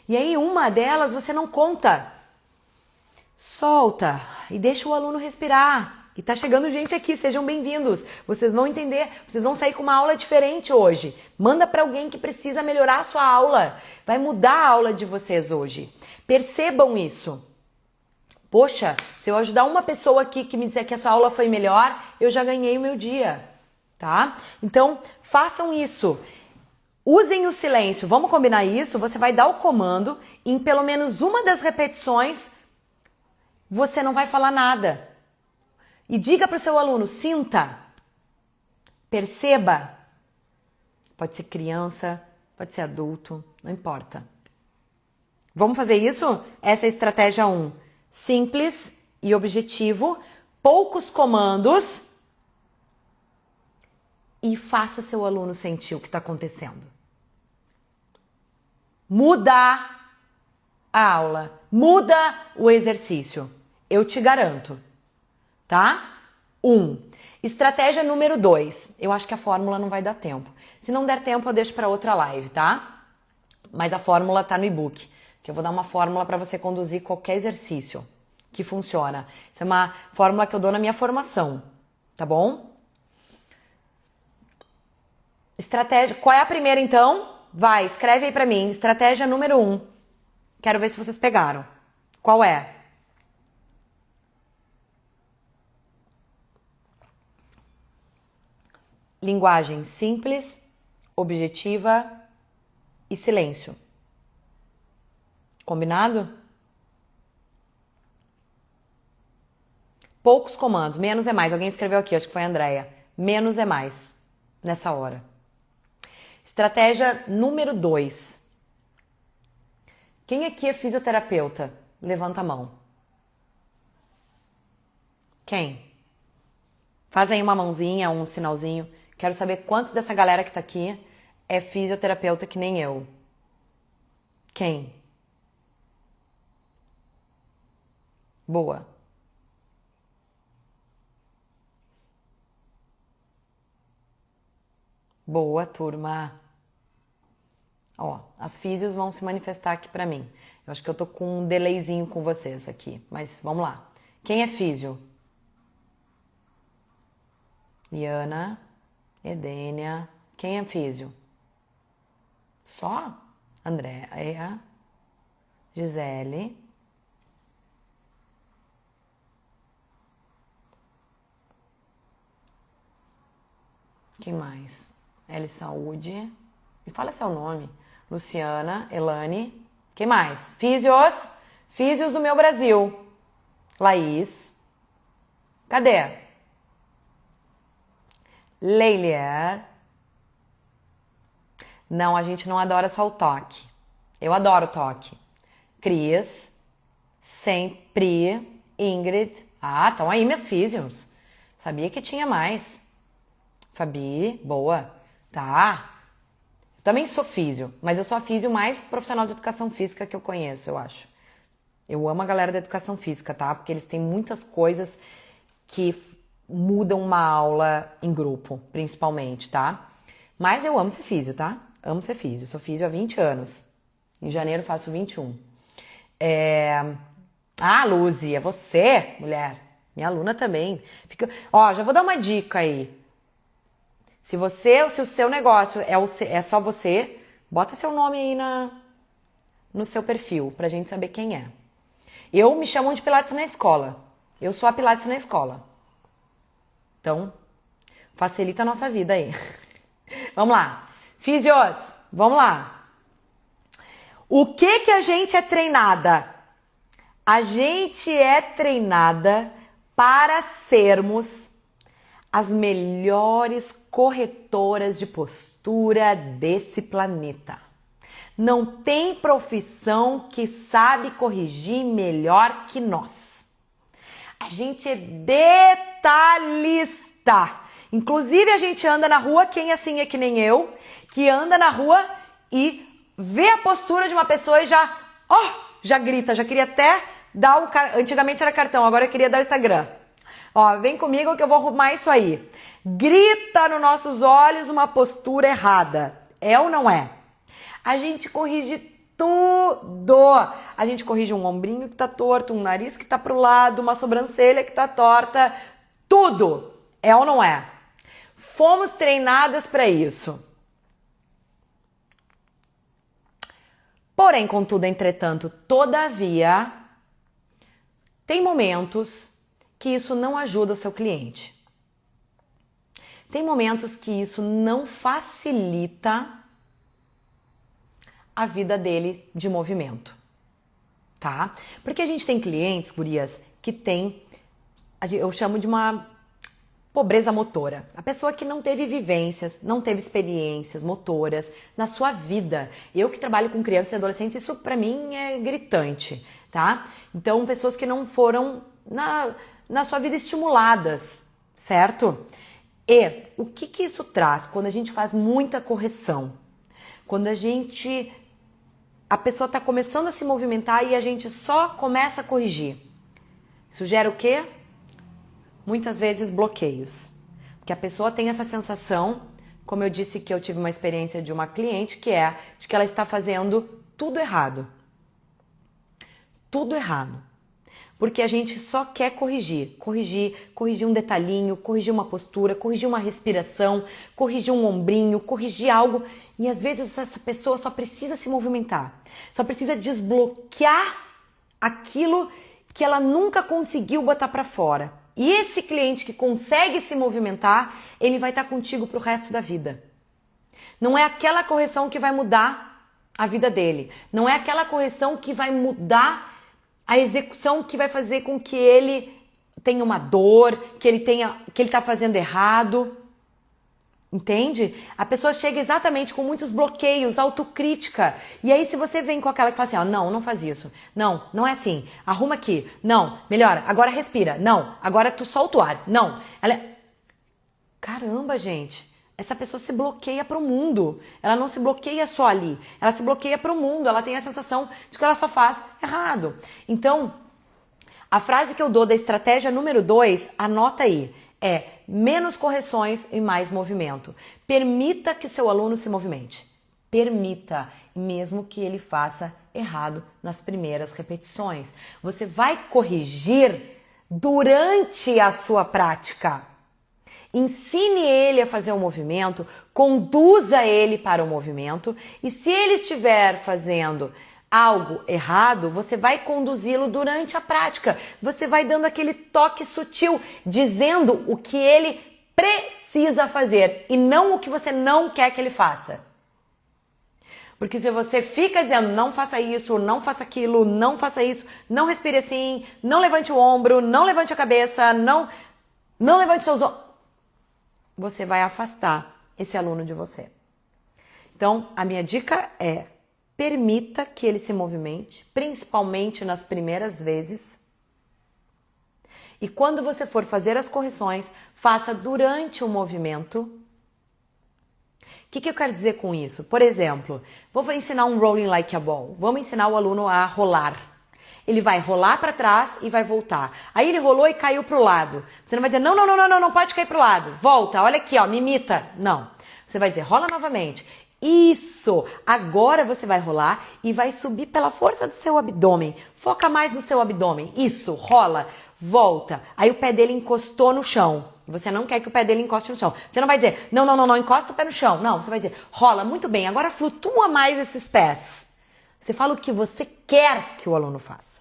E aí uma delas você não conta. Solta e deixa o aluno respirar. E tá chegando gente aqui, sejam bem-vindos. Vocês vão entender, vocês vão sair com uma aula diferente hoje. Manda para alguém que precisa melhorar a sua aula. Vai mudar a aula de vocês hoje. Percebam isso. Poxa, se eu ajudar uma pessoa aqui que me disser que a sua aula foi melhor, eu já ganhei o meu dia, tá? Então, façam isso. Usem o silêncio. Vamos combinar isso? Você vai dar o comando e em pelo menos uma das repetições você não vai falar nada. E diga para o seu aluno, sinta, perceba. Pode ser criança, pode ser adulto, não importa. Vamos fazer isso? Essa é a estratégia 1. Simples e objetivo, poucos comandos e faça seu aluno sentir o que está acontecendo. Muda a aula, muda o exercício. Eu te garanto. Tá? 1. Estratégia número 2. Eu acho que a fórmula não vai dar tempo. Se não der tempo, eu deixo para outra live, tá? Mas a fórmula tá no e-book, que eu vou dar uma fórmula para você conduzir qualquer exercício que funciona. Isso é uma fórmula que eu dou na minha formação, tá bom? Estratégia. Qual é a primeira, então? Vai, escreve aí para mim. Estratégia número 1. Quero ver se vocês pegaram. Qual é? Linguagem simples, objetiva e silêncio. Combinado? Poucos comandos, menos é mais. Alguém escreveu aqui, acho que foi a Andrea. Menos é mais nessa hora. Estratégia número 2. Quem aqui é fisioterapeuta? Levanta a mão. Quem? Faz aí uma mãozinha, um sinalzinho. Quero saber quantos dessa galera que tá aqui é fisioterapeuta que nem eu. Quem? Boa. Boa, turma. Ó, as físios vão se manifestar aqui pra mim. Eu acho que eu tô com um delayzinho com vocês aqui, mas vamos lá. Quem é físio? Liana, Edênia. Quem é físio? Só? Andréa, Gisele. Quem mais? L Saúde. Me fala seu nome. Luciana, Elane. Quem mais? Físios? Físios do meu Brasil. Laís. Cadê? Leilier. Não, a gente não adora só o toque. Eu adoro o toque. Cris. Sempre. Ingrid. Ah, estão aí minhas físios. Sabia que tinha mais. Fabi, boa. Tá. Eu também sou físio, mas eu sou a físio mais profissional de educação física que eu conheço, eu acho. Eu amo a galera da educação física, tá? Porque eles têm muitas coisas que mudam uma aula em grupo, principalmente, tá? Mas eu amo ser físio, tá? Amo ser físio. Sou físio há 20 anos. Em janeiro faço 21. Ah, Luzi, é você, mulher. Minha aluna também. Ó, já vou dar uma dica aí. Se o seu negócio é só você, bota seu nome aí no seu perfil, pra gente saber quem é. Eu me chamo de Pilates na escola. Eu sou a Pilates na escola. Então, facilita a nossa vida aí. Vamos lá. Físios, vamos lá. O que a gente é treinada? A gente é treinada para sermos as melhores corretoras de postura desse planeta. Não tem profissão que sabe corrigir melhor que nós. A gente é detalhista. Inclusive, a gente anda na rua, quem assim é que nem eu, que anda na rua e vê a postura de uma pessoa e já grita. Já queria até dar antigamente era cartão, agora eu queria dar o Instagram. Ó, vem comigo que eu vou arrumar isso aí. Grita nos nossos olhos uma postura errada. É ou não é? A gente corrige tudo. A gente corrige um ombrinho que tá torto, um nariz que tá pro lado, uma sobrancelha que tá torta. Tudo. É ou não é? Fomos treinadas para isso. Porém, contudo, entretanto, todavia, tem momentos que isso não ajuda o seu cliente. Tem momentos que isso não facilita a vida dele de movimento, tá? Porque a gente tem clientes, gurias, que tem, eu chamo de uma pobreza motora. A pessoa que não teve vivências, não teve experiências motoras na sua vida. Eu que trabalho com crianças e adolescentes, isso pra mim é gritante, tá? Então, pessoas que não foram na sua vida estimuladas, certo? E o que isso traz quando a gente faz muita correção? Quando a pessoa está começando a se movimentar e a gente só começa a corrigir. Isso gera o quê? Muitas vezes bloqueios. Porque a pessoa tem essa sensação, como eu disse que eu tive uma experiência de uma cliente, que é de que ela está fazendo tudo errado. Tudo errado. Porque a gente só quer corrigir um detalhinho, corrigir uma postura, corrigir uma respiração, corrigir um ombrinho, corrigir algo. E às vezes essa pessoa só precisa se movimentar, só precisa desbloquear aquilo que ela nunca conseguiu botar para fora. E esse cliente que consegue se movimentar, ele vai estar contigo pro resto da vida. Não é aquela correção que vai mudar a vida dele, não é aquela correção que vai mudar a execução que vai fazer com que ele tenha uma dor, que ele está fazendo errado. Entende? A pessoa chega exatamente com muitos bloqueios, autocrítica. E aí se você vem com aquela que fala assim, não faz isso. Não, não é assim. Arruma aqui. Não, melhora. Agora respira. Não, agora tu solta o ar. Não. Caramba, gente. Essa pessoa se bloqueia pro mundo. Ela não se bloqueia só ali. Ela se bloqueia pro mundo. Ela tem a sensação de que ela só faz errado. Então, a frase que eu dou da estratégia número 2, anota aí. É menos correções e mais movimento. Permita que o seu aluno se movimente. Permita, mesmo que ele faça errado nas primeiras repetições. Você vai corrigir durante a sua prática. Ensine ele a fazer o movimento, conduza ele para o movimento e se ele estiver fazendo algo errado, você vai conduzi-lo durante a prática. Você vai dando aquele toque sutil, dizendo o que ele precisa fazer e não o que você não quer que ele faça. Porque se você fica dizendo não faça isso, não faça aquilo, não faça isso, não respire assim, não levante o ombro, não levante a cabeça, não levante seus ombros, você vai afastar esse aluno de você. Então, a minha dica é: permita que ele se movimente, principalmente nas primeiras vezes. E quando você for fazer as correções, faça durante o movimento. O que eu quero dizer com isso? Por exemplo, vou ensinar um rolling like a ball. Vamos ensinar o aluno a rolar. Ele vai rolar para trás e vai voltar. Aí ele rolou e caiu para o lado. Você não vai dizer, não pode cair para o lado. Volta, olha aqui, ó, me imita. Não. Você vai dizer, rola novamente. Isso! Agora você vai rolar e vai subir pela força do seu abdômen. Foca mais no seu abdômen. Isso, rola, volta. Aí o pé dele encostou no chão. Você não quer que o pé dele encoste no chão. Você não vai dizer, não, encosta o pé no chão. Não, você vai dizer, rola, muito bem, agora flutua mais esses pés. Você fala o que você quer que o aluno faça.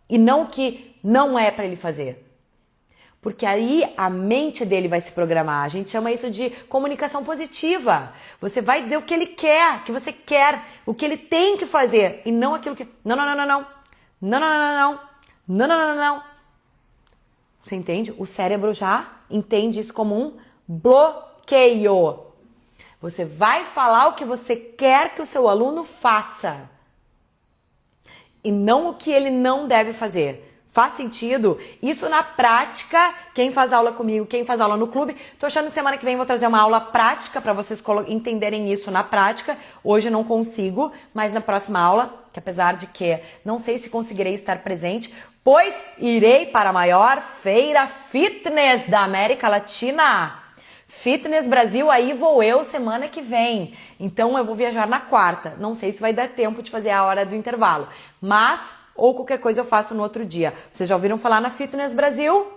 E não o que não é para ele fazer. Porque aí a mente dele vai se programar. A gente chama isso de comunicação positiva. Você vai dizer o que ele quer, o que você quer, o que ele tem que fazer. E não aquilo que... Não. Você entende? O cérebro já entende isso como um bloqueio. Você vai falar o que você quer que o seu aluno faça. E não o que ele não deve fazer. Faz sentido? Isso na prática, quem faz aula comigo, quem faz aula no clube, tô achando que semana que vem vou trazer uma aula prática para vocês entenderem isso na prática. Hoje eu não consigo, mas na próxima aula, que apesar de que não sei se conseguirei estar presente, pois irei para a maior feira fitness da América Latina. Fitness Brasil, aí vou eu semana que vem. Então eu vou viajar na quarta. Não sei se vai dar tempo de fazer a hora do intervalo, mas... ou qualquer coisa eu faço no outro dia. Vocês já ouviram falar na Fitness Brasil?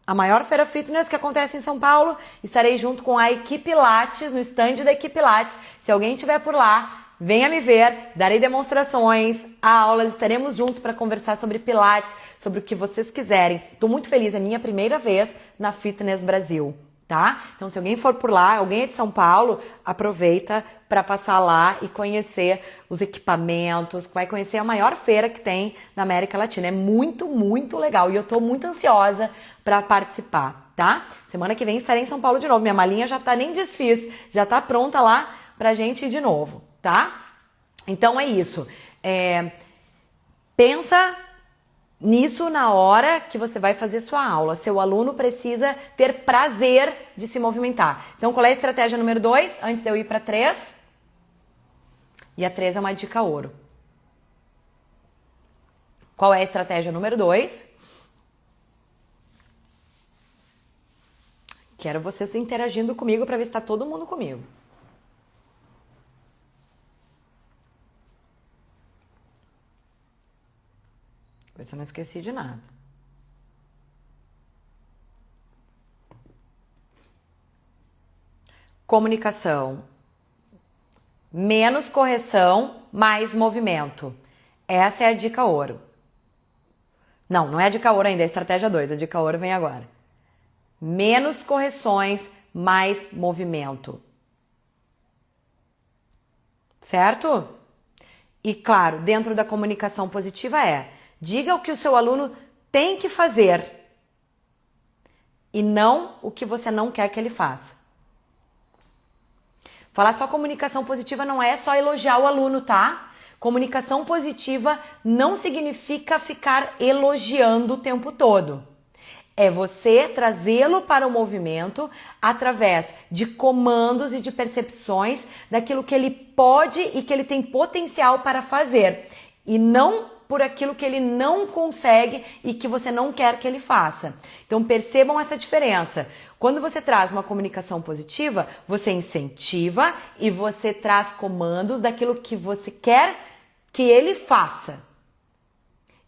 A maior feira fitness que acontece em São Paulo. Estarei junto com a equipe Lattes, no stand da equipe Lattes. Se alguém estiver por lá, venha me ver, darei demonstrações, aulas, estaremos juntos para conversar sobre pilates, sobre o que vocês quiserem. Estou muito feliz, é minha primeira vez na Fitness Brasil. Tá? Então, se alguém for por lá, alguém é de São Paulo, aproveita para passar lá e conhecer os equipamentos, vai conhecer a maior feira que tem na América Latina. É muito, muito legal e eu tô muito ansiosa para participar, tá? Semana que vem estarei em São Paulo de novo. Minha malinha já tá, nem desfiz, já tá pronta lá pra gente ir de novo, tá? Então é isso. Pensa nisso na hora que você vai fazer sua aula. Seu aluno precisa ter prazer de se movimentar. Então, qual é a estratégia número 2? Antes de eu ir para 3. E a 3 é uma dica ouro. Qual é a estratégia número 2? Quero vocês interagindo comigo para ver se está todo mundo comigo. Ver se eu não esqueci de nada. Comunicação. Menos correção, mais movimento. Essa é a dica ouro. Não é a dica ouro ainda, é a estratégia 2. A dica ouro vem agora. Menos correções, mais movimento. Certo? E claro, dentro da comunicação positiva diga o que o seu aluno tem que fazer e não o que você não quer que ele faça. Falar só comunicação positiva não é só elogiar o aluno, tá? Comunicação positiva não significa ficar elogiando o tempo todo. É você trazê-lo para o movimento através de comandos e de percepções daquilo que ele pode e que ele tem potencial para fazer. E não por aquilo que ele não consegue e que você não quer que ele faça. Então percebam essa diferença. Quando você traz uma comunicação positiva, você incentiva e você traz comandos daquilo que você quer que ele faça.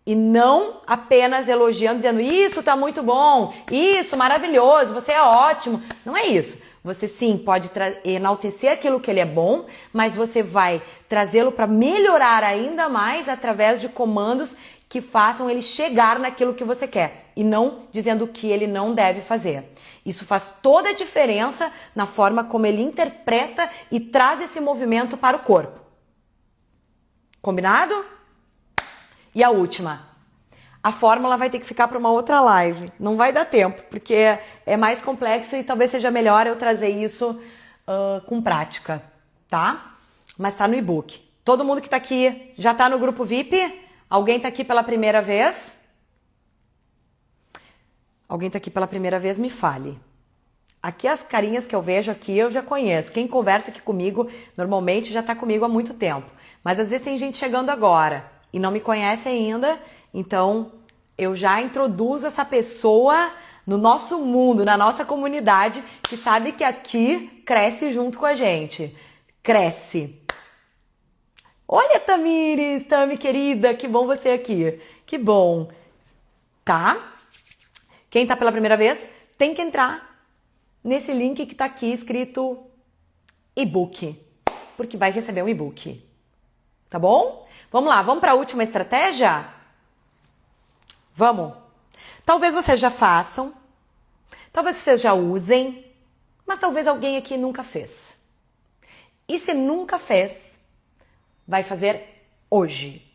E não apenas elogiando, dizendo isso tá muito bom, isso maravilhoso, você é ótimo. Não é isso. Você sim pode enaltecer aquilo que ele é bom, mas você vai trazê-lo para melhorar ainda mais através de comandos que façam ele chegar naquilo que você quer e não dizendo o que ele não deve fazer. Isso faz toda a diferença na forma como ele interpreta e traz esse movimento para o corpo. Combinado? E a última. A fórmula vai ter que ficar para uma outra live. Não vai dar tempo, porque é mais complexo e talvez seja melhor eu trazer isso com prática, tá? Mas tá no e-book. Todo mundo que tá aqui já tá no grupo VIP? Alguém tá aqui pela primeira vez? Alguém tá aqui pela primeira vez, me fale. Aqui as carinhas que eu vejo aqui eu já conheço. Quem conversa aqui comigo normalmente já tá comigo há muito tempo. Mas às vezes tem gente chegando agora e não me conhece ainda, então eu já introduzo essa pessoa no nosso mundo, na nossa comunidade, que sabe que aqui cresce junto com a gente. Cresce. Olha, Tamires, Tami querida, que bom você aqui. Que bom. Tá? Quem tá pela primeira vez tem que entrar nesse link que tá aqui escrito e-book, porque vai receber um e-book. Tá bom? Vamos lá, vamos para a última estratégia? Vamos? Talvez vocês já façam, talvez vocês já usem, mas talvez alguém aqui nunca fez. E se nunca fez, vai fazer hoje.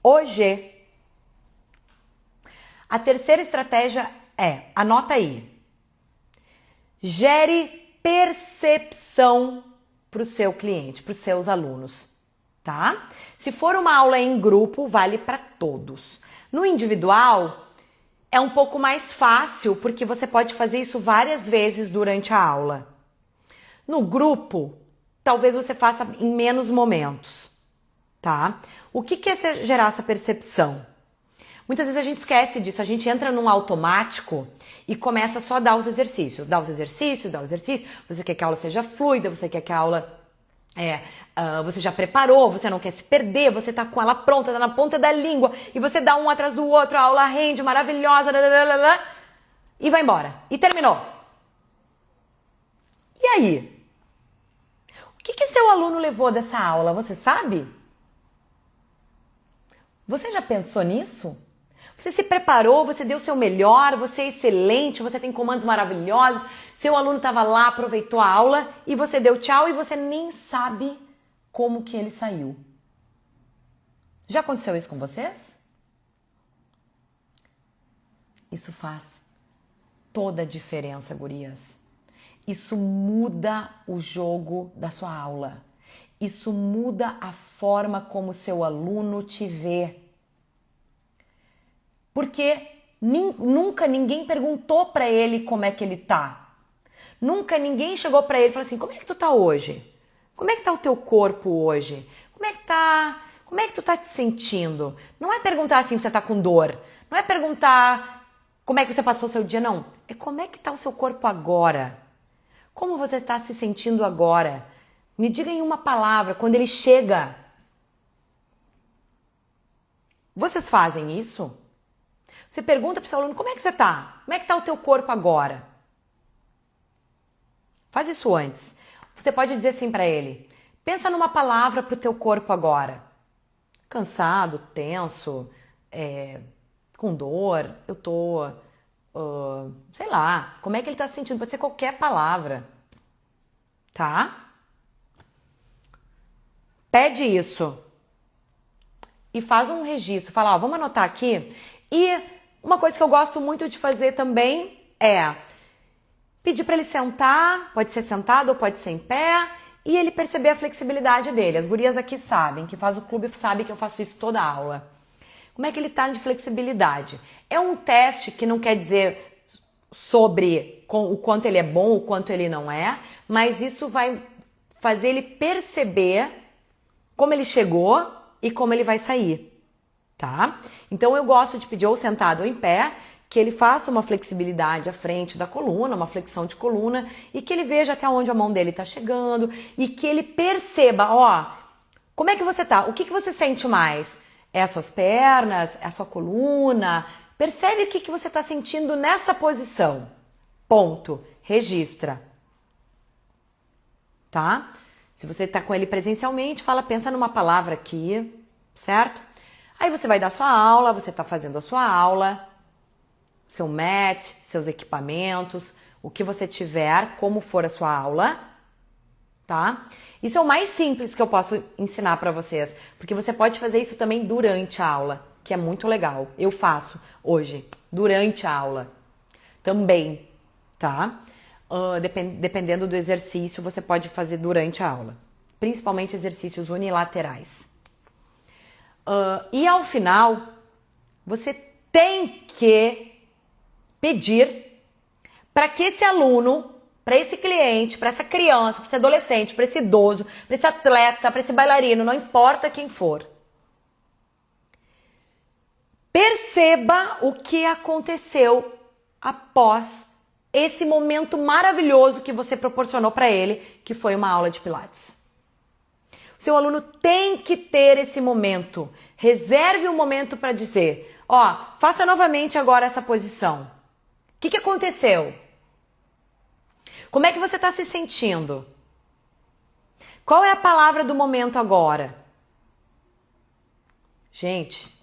Hoje. A terceira estratégia é, anota aí, gere percepção para o seu cliente, para os seus alunos, tá? Se for uma aula em grupo, vale para todos. No individual, é um pouco mais fácil, porque você pode fazer isso várias vezes durante a aula. No grupo, talvez você faça em menos momentos, tá? O que é gerar essa percepção? Muitas vezes a gente esquece disso, a gente entra num automático e começa só a dar os exercícios. Dá os exercícios, dá os exercícios. Você quer que a aula seja fluida, você quer que a aula... você já preparou, você não quer se perder, você tá com ela pronta, tá na ponta da língua, e você dá um atrás do outro, a aula rende, maravilhosa, e vai embora. E terminou. E aí? O que seu aluno levou dessa aula, você sabe? Você já pensou nisso? Você se preparou, você deu o seu melhor, você é excelente, você tem comandos maravilhosos, seu aluno estava lá, aproveitou a aula e você deu tchau e você nem sabe como que ele saiu. Já aconteceu isso com vocês? Isso faz toda a diferença, gurias. Isso muda o jogo da sua aula. Isso muda a forma como seu aluno te vê. Porque nunca ninguém perguntou pra ele como é que ele tá. Nunca ninguém chegou pra ele e falou assim, como é que tu tá hoje? Como é que tá o teu corpo hoje? Como é que tu tá te sentindo? Não é perguntar assim se você tá com dor. Não é perguntar como é que você passou o seu dia, não. É como é que tá o seu corpo agora? Como você está se sentindo agora? Me diga em uma palavra, quando ele chega. Vocês fazem isso? Você pergunta para o seu aluno, como é que você tá? Como é que tá o teu corpo agora? Faz isso antes. Você pode dizer assim para ele, pensa numa palavra para o teu corpo agora. Cansado, tenso, com dor, eu tô, sei lá, como é que ele tá se sentindo? Pode ser qualquer palavra, tá? Pede isso e faz um registro, fala, ó, vamos anotar aqui. E uma coisa que eu gosto muito de fazer também é pedir para ele sentar, pode ser sentado ou pode ser em pé, e ele perceber a flexibilidade dele. As gurias aqui sabem, que faz o clube sabe que eu faço isso toda aula. Como é que ele tá de flexibilidade? É um teste que não quer dizer sobre o quanto ele é bom, o quanto ele não é, mas isso vai fazer ele perceber como ele chegou e como ele vai sair. Tá? Então eu gosto de pedir ou sentado ou em pé, que ele faça uma flexibilidade à frente da coluna, uma flexão de coluna, e que ele veja até onde a mão dele está chegando, e que ele perceba, ó, como é que você tá? O que você sente mais? É as suas pernas? É a sua coluna? Percebe o que você está sentindo nessa posição. Ponto. Registra. Tá? Se você está com ele presencialmente, pensa numa palavra aqui, certo? Aí você vai dar sua aula, você está fazendo a sua aula. seu mat, seus equipamentos, o que você tiver, como for a sua aula, tá? Isso é o mais simples que eu posso ensinar para vocês, porque você pode fazer isso também durante a aula, que é muito legal. Eu faço hoje, durante a aula também, tá? Dependendo do exercício, você pode fazer durante a aula, principalmente exercícios unilaterais. E ao final, você tem que pedir para que esse aluno, para esse cliente, para essa criança, para esse adolescente, para esse idoso, para esse atleta, para esse bailarino, não importa quem for, perceba o que aconteceu após esse momento maravilhoso que você proporcionou para ele, que foi uma aula de Pilates. O seu aluno tem que ter esse momento. Reserve um momento para dizer, faça novamente agora essa posição. O que aconteceu? Como é que você está se sentindo? Qual é a palavra do momento agora? Gente,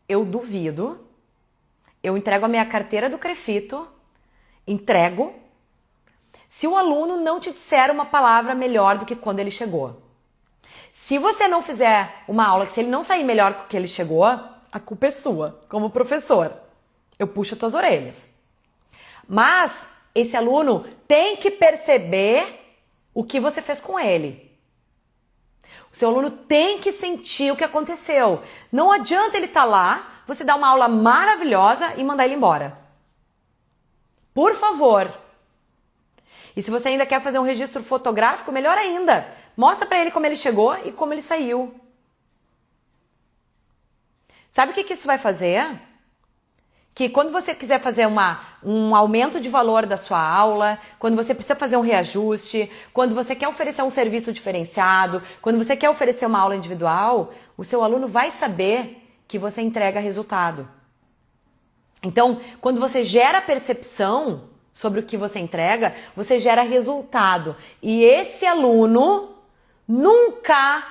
eu duvido. Eu entrego a minha carteira do Crefito, entrego, se o aluno não te disser uma palavra melhor do que quando ele chegou. Se você não fizer uma aula, se ele não sair melhor do que ele chegou, a culpa é sua, como professor. Eu puxo as tuas orelhas. Mas esse aluno tem que perceber o que você fez com ele. O seu aluno tem que sentir o que aconteceu. Não adianta ele estar lá, você dar uma aula maravilhosa e mandar ele embora. Por favor. E se você ainda quer fazer um registro fotográfico, melhor ainda. Mostra pra ele como ele chegou e como ele saiu. Sabe o que isso vai fazer? Que quando você quiser fazer um aumento de valor da sua aula, quando você precisa fazer um reajuste, quando você quer oferecer um serviço diferenciado, quando você quer oferecer uma aula individual, o seu aluno vai saber que você entrega resultado. Então, quando você gera percepção sobre o que você entrega, você gera resultado. E esse aluno nunca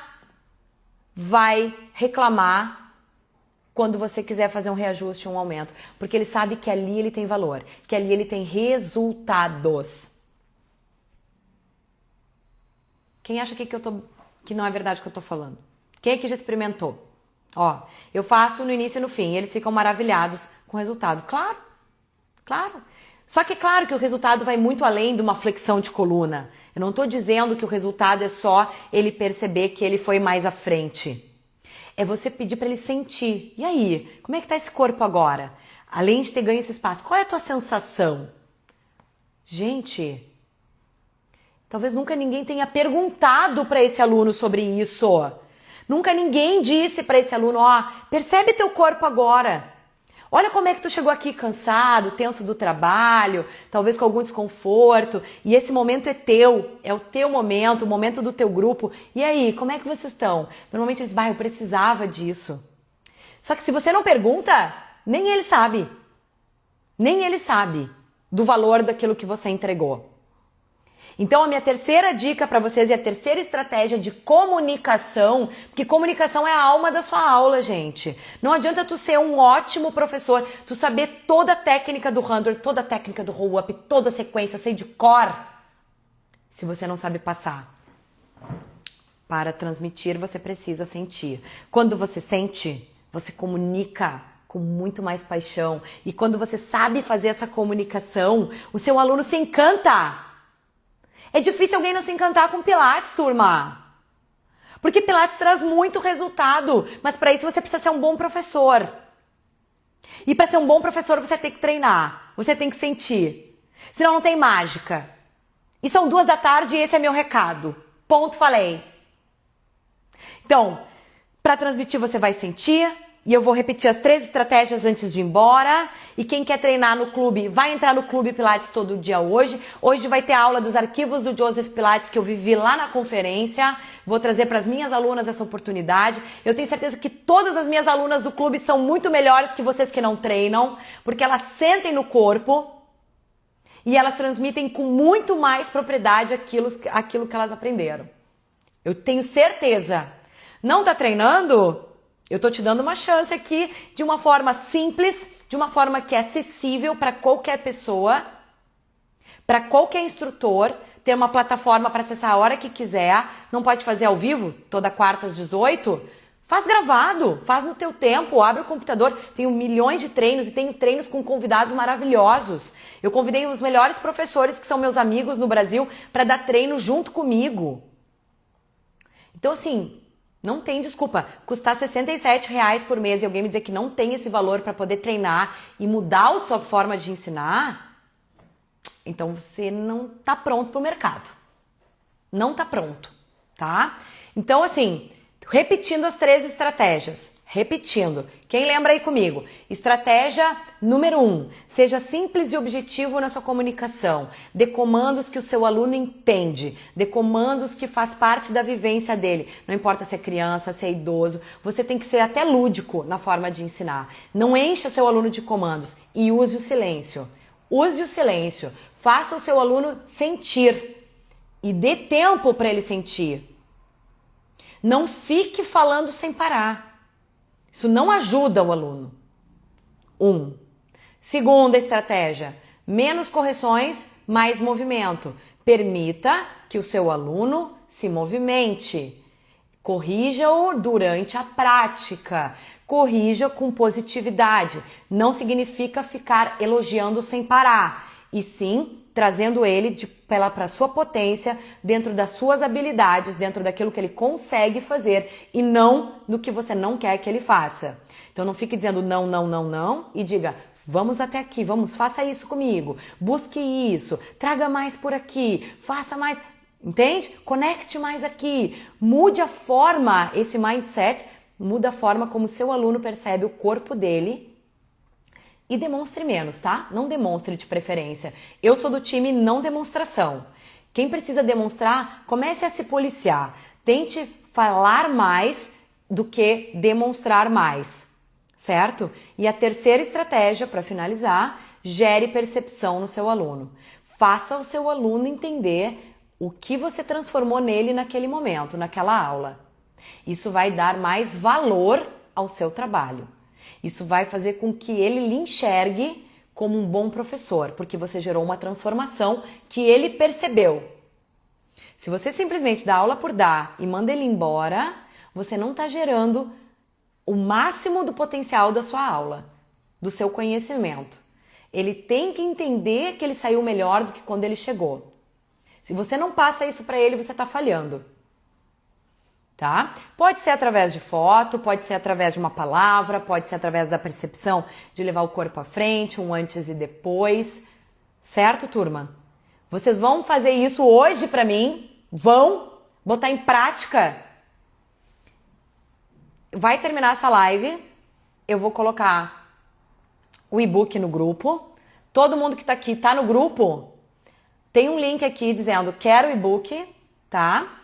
vai reclamar quando você quiser fazer um reajuste, um aumento, porque ele sabe que ali ele tem valor, que ali ele tem resultados. Quem acha que não é verdade o que eu tô falando? Quem aqui já experimentou? Eu faço no início e no fim, e eles ficam maravilhados com o resultado. Claro, claro. Só que é claro que o resultado vai muito além de uma flexão de coluna. Eu não estou dizendo que o resultado é só ele perceber que ele foi mais à frente. É você pedir para ele sentir. E aí, como é que tá esse corpo agora? Além de ter ganho esse espaço, qual é a tua sensação? Gente, talvez nunca ninguém tenha perguntado para esse aluno sobre isso. Nunca ninguém disse para esse aluno, percebe teu corpo agora. Olha como é que tu chegou aqui cansado, tenso do trabalho, talvez com algum desconforto, e esse momento é teu, é o teu momento, o momento do teu grupo. E aí, como é que vocês estão? Normalmente eles, eu precisava disso. Só que se você não pergunta, nem ele sabe. Nem ele sabe do valor daquilo que você entregou. Então a minha terceira dica para vocês e a terceira estratégia de comunicação, porque comunicação é a alma da sua aula, gente. Não adianta tu ser um ótimo professor, tu saber toda a técnica do 100, toda a técnica do roll-up, toda a sequência, sei de cor, se você não sabe passar. Para transmitir, você precisa sentir. Quando você sente, você comunica com muito mais paixão. E quando você sabe fazer essa comunicação, o seu aluno se encanta. É difícil alguém não se encantar com Pilates, turma. Porque Pilates traz muito resultado. Mas para isso você precisa ser um bom professor. E para ser um bom professor você tem que treinar. Você tem que sentir. Senão não tem mágica. E são 14h e esse é meu recado. Ponto, falei. Então, para transmitir você vai sentir. E eu vou repetir as 3 estratégias antes de ir embora. E quem quer treinar no clube, vai entrar no Clube Pilates todo dia hoje. Hoje vai ter a aula dos arquivos do Joseph Pilates que eu vivi lá na conferência. Vou trazer para as minhas alunas essa oportunidade. Eu tenho certeza que todas as minhas alunas do clube são muito melhores que vocês que não treinam. Porque elas sentem no corpo e elas transmitem com muito mais propriedade aquilo que elas aprenderam. Eu tenho certeza. Não tá treinando? Eu tô te dando uma chance aqui de uma forma simples, de uma forma que é acessível para qualquer pessoa, para qualquer instrutor, ter uma plataforma para acessar a hora que quiser. Não pode fazer ao vivo, toda quarta às 18? Faz gravado, faz no teu tempo, abre o computador. Tenho milhões de treinos e tenho treinos com convidados maravilhosos. Eu convidei os melhores professores que são meus amigos no Brasil para dar treino junto comigo. Então assim, não tem desculpa. Custar R$67 por mês e alguém me dizer que não tem esse valor para poder treinar e mudar a sua forma de ensinar, então você não tá pronto pro mercado. Não tá pronto, tá? Então assim, repetindo as 3 estratégias. Repetindo. Quem lembra aí comigo? Estratégia número 1. Seja simples e objetivo na sua comunicação. Dê comandos que o seu aluno entende. Dê comandos que faz parte da vivência dele. Não importa se é criança, se é idoso. Você tem que ser até lúdico na forma de ensinar. Não encha seu aluno de comandos e use o silêncio. Use o silêncio. Faça o seu aluno sentir. E dê tempo para ele sentir. Não fique falando sem parar. Isso não ajuda o aluno. 1. Segunda estratégia, menos correções, mais movimento. Permita que o seu aluno se movimente. Corrija-o durante a prática. Corrija com positividade. Não significa ficar elogiando sem parar, e sim trazendo ele para a sua potência, dentro das suas habilidades, dentro daquilo que ele consegue fazer e não do que você não quer que ele faça. Então não fique dizendo não, não, não, não e diga, vamos até aqui, vamos, faça isso comigo, busque isso, traga mais por aqui, faça mais, entende? Conecte mais aqui, mude a forma, esse mindset, muda a forma como seu aluno percebe o corpo dele. E demonstre menos, tá? Não demonstre de preferência. Eu sou do time não demonstração. Quem precisa demonstrar, comece a se policiar. Tente falar mais do que demonstrar mais, certo? E a terceira estratégia, para finalizar, gere percepção no seu aluno. Faça o seu aluno entender o que você transformou nele naquele momento, naquela aula. Isso vai dar mais valor ao seu trabalho. Isso vai fazer com que ele lhe enxergue como um bom professor, porque você gerou uma transformação que ele percebeu. Se você simplesmente dá aula por dar e manda ele embora, você não está gerando o máximo do potencial da sua aula, do seu conhecimento. Ele tem que entender que ele saiu melhor do que quando ele chegou. Se você não passa isso para ele, você está falhando. Tá? Pode ser através de foto, pode ser através de uma palavra, pode ser através da percepção de levar o corpo à frente, um antes e depois. Certo, turma? Vocês vão fazer isso hoje pra mim? Vão botar em prática? Vai terminar essa live, eu vou colocar o e-book no grupo. Todo mundo que tá aqui tá no grupo? Tem um link aqui dizendo quero e-book, tá?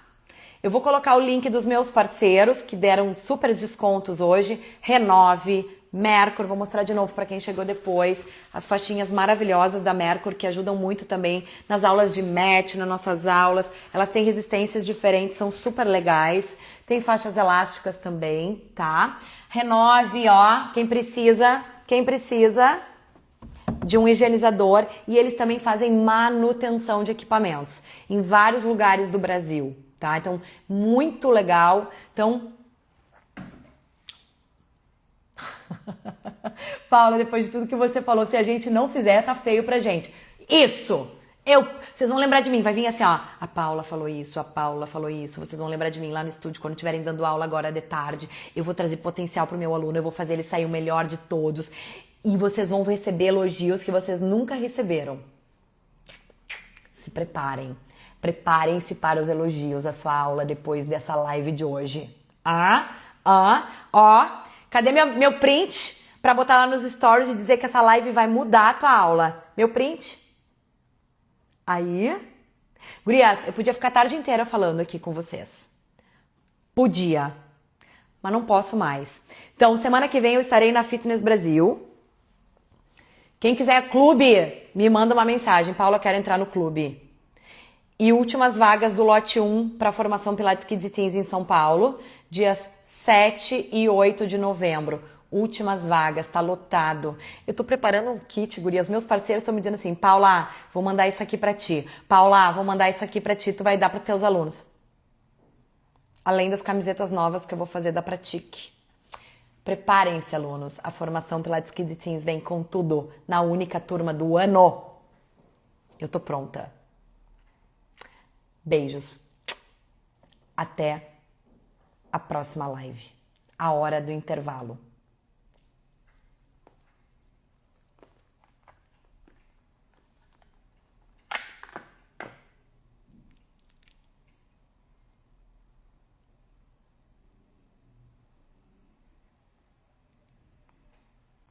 Eu vou colocar o link dos meus parceiros que deram super descontos hoje. Renove, Mercur, vou mostrar de novo para quem chegou depois. As faixinhas maravilhosas da Mercur que ajudam muito também nas aulas de match, nas nossas aulas. Elas têm resistências diferentes, são super legais. Tem faixas elásticas também, tá? Renove, ó, quem precisa de um higienizador. E eles também fazem manutenção de equipamentos em vários lugares do Brasil. Tá? Então, muito legal. Então, Paula, depois de tudo que você falou, se a gente não fizer, tá feio pra gente. Isso! Vocês vão lembrar de mim, vai vir assim, ó, a Paula falou isso, a Paula falou isso, vocês vão lembrar de mim lá no estúdio, quando estiverem dando aula agora de tarde, eu vou trazer potencial pro meu aluno, eu vou fazer ele sair o melhor de todos, e vocês vão receber elogios que vocês nunca receberam. Se preparem. Preparem-se para os elogios da sua aula depois dessa live de hoje. Cadê meu print para botar lá nos stories e dizer que essa live vai mudar a tua aula? Meu print? Aí. Gurias, eu podia ficar a tarde inteira falando aqui com vocês. Podia, mas não posso mais. Então, semana que vem eu estarei na Fitness Brasil. Quem quiser clube, me manda uma mensagem. Paula, quero entrar no clube. E últimas vagas do lote 1 para a formação Pilates Kids e Teens em São Paulo, dias 7 e 8 de novembro. Últimas vagas, tá lotado. Eu tô preparando um kit, guria. Os meus parceiros estão me dizendo assim, Paula, vou mandar isso aqui pra ti. Paula, vou mandar isso aqui pra ti, tu vai dar pros teus alunos. Além das camisetas novas que eu vou fazer da Pratique. Preparem-se, alunos. A formação Pilates Kids e Teens vem com tudo na única turma do ano. Eu tô pronta. Beijos. Até a próxima live. A hora do intervalo.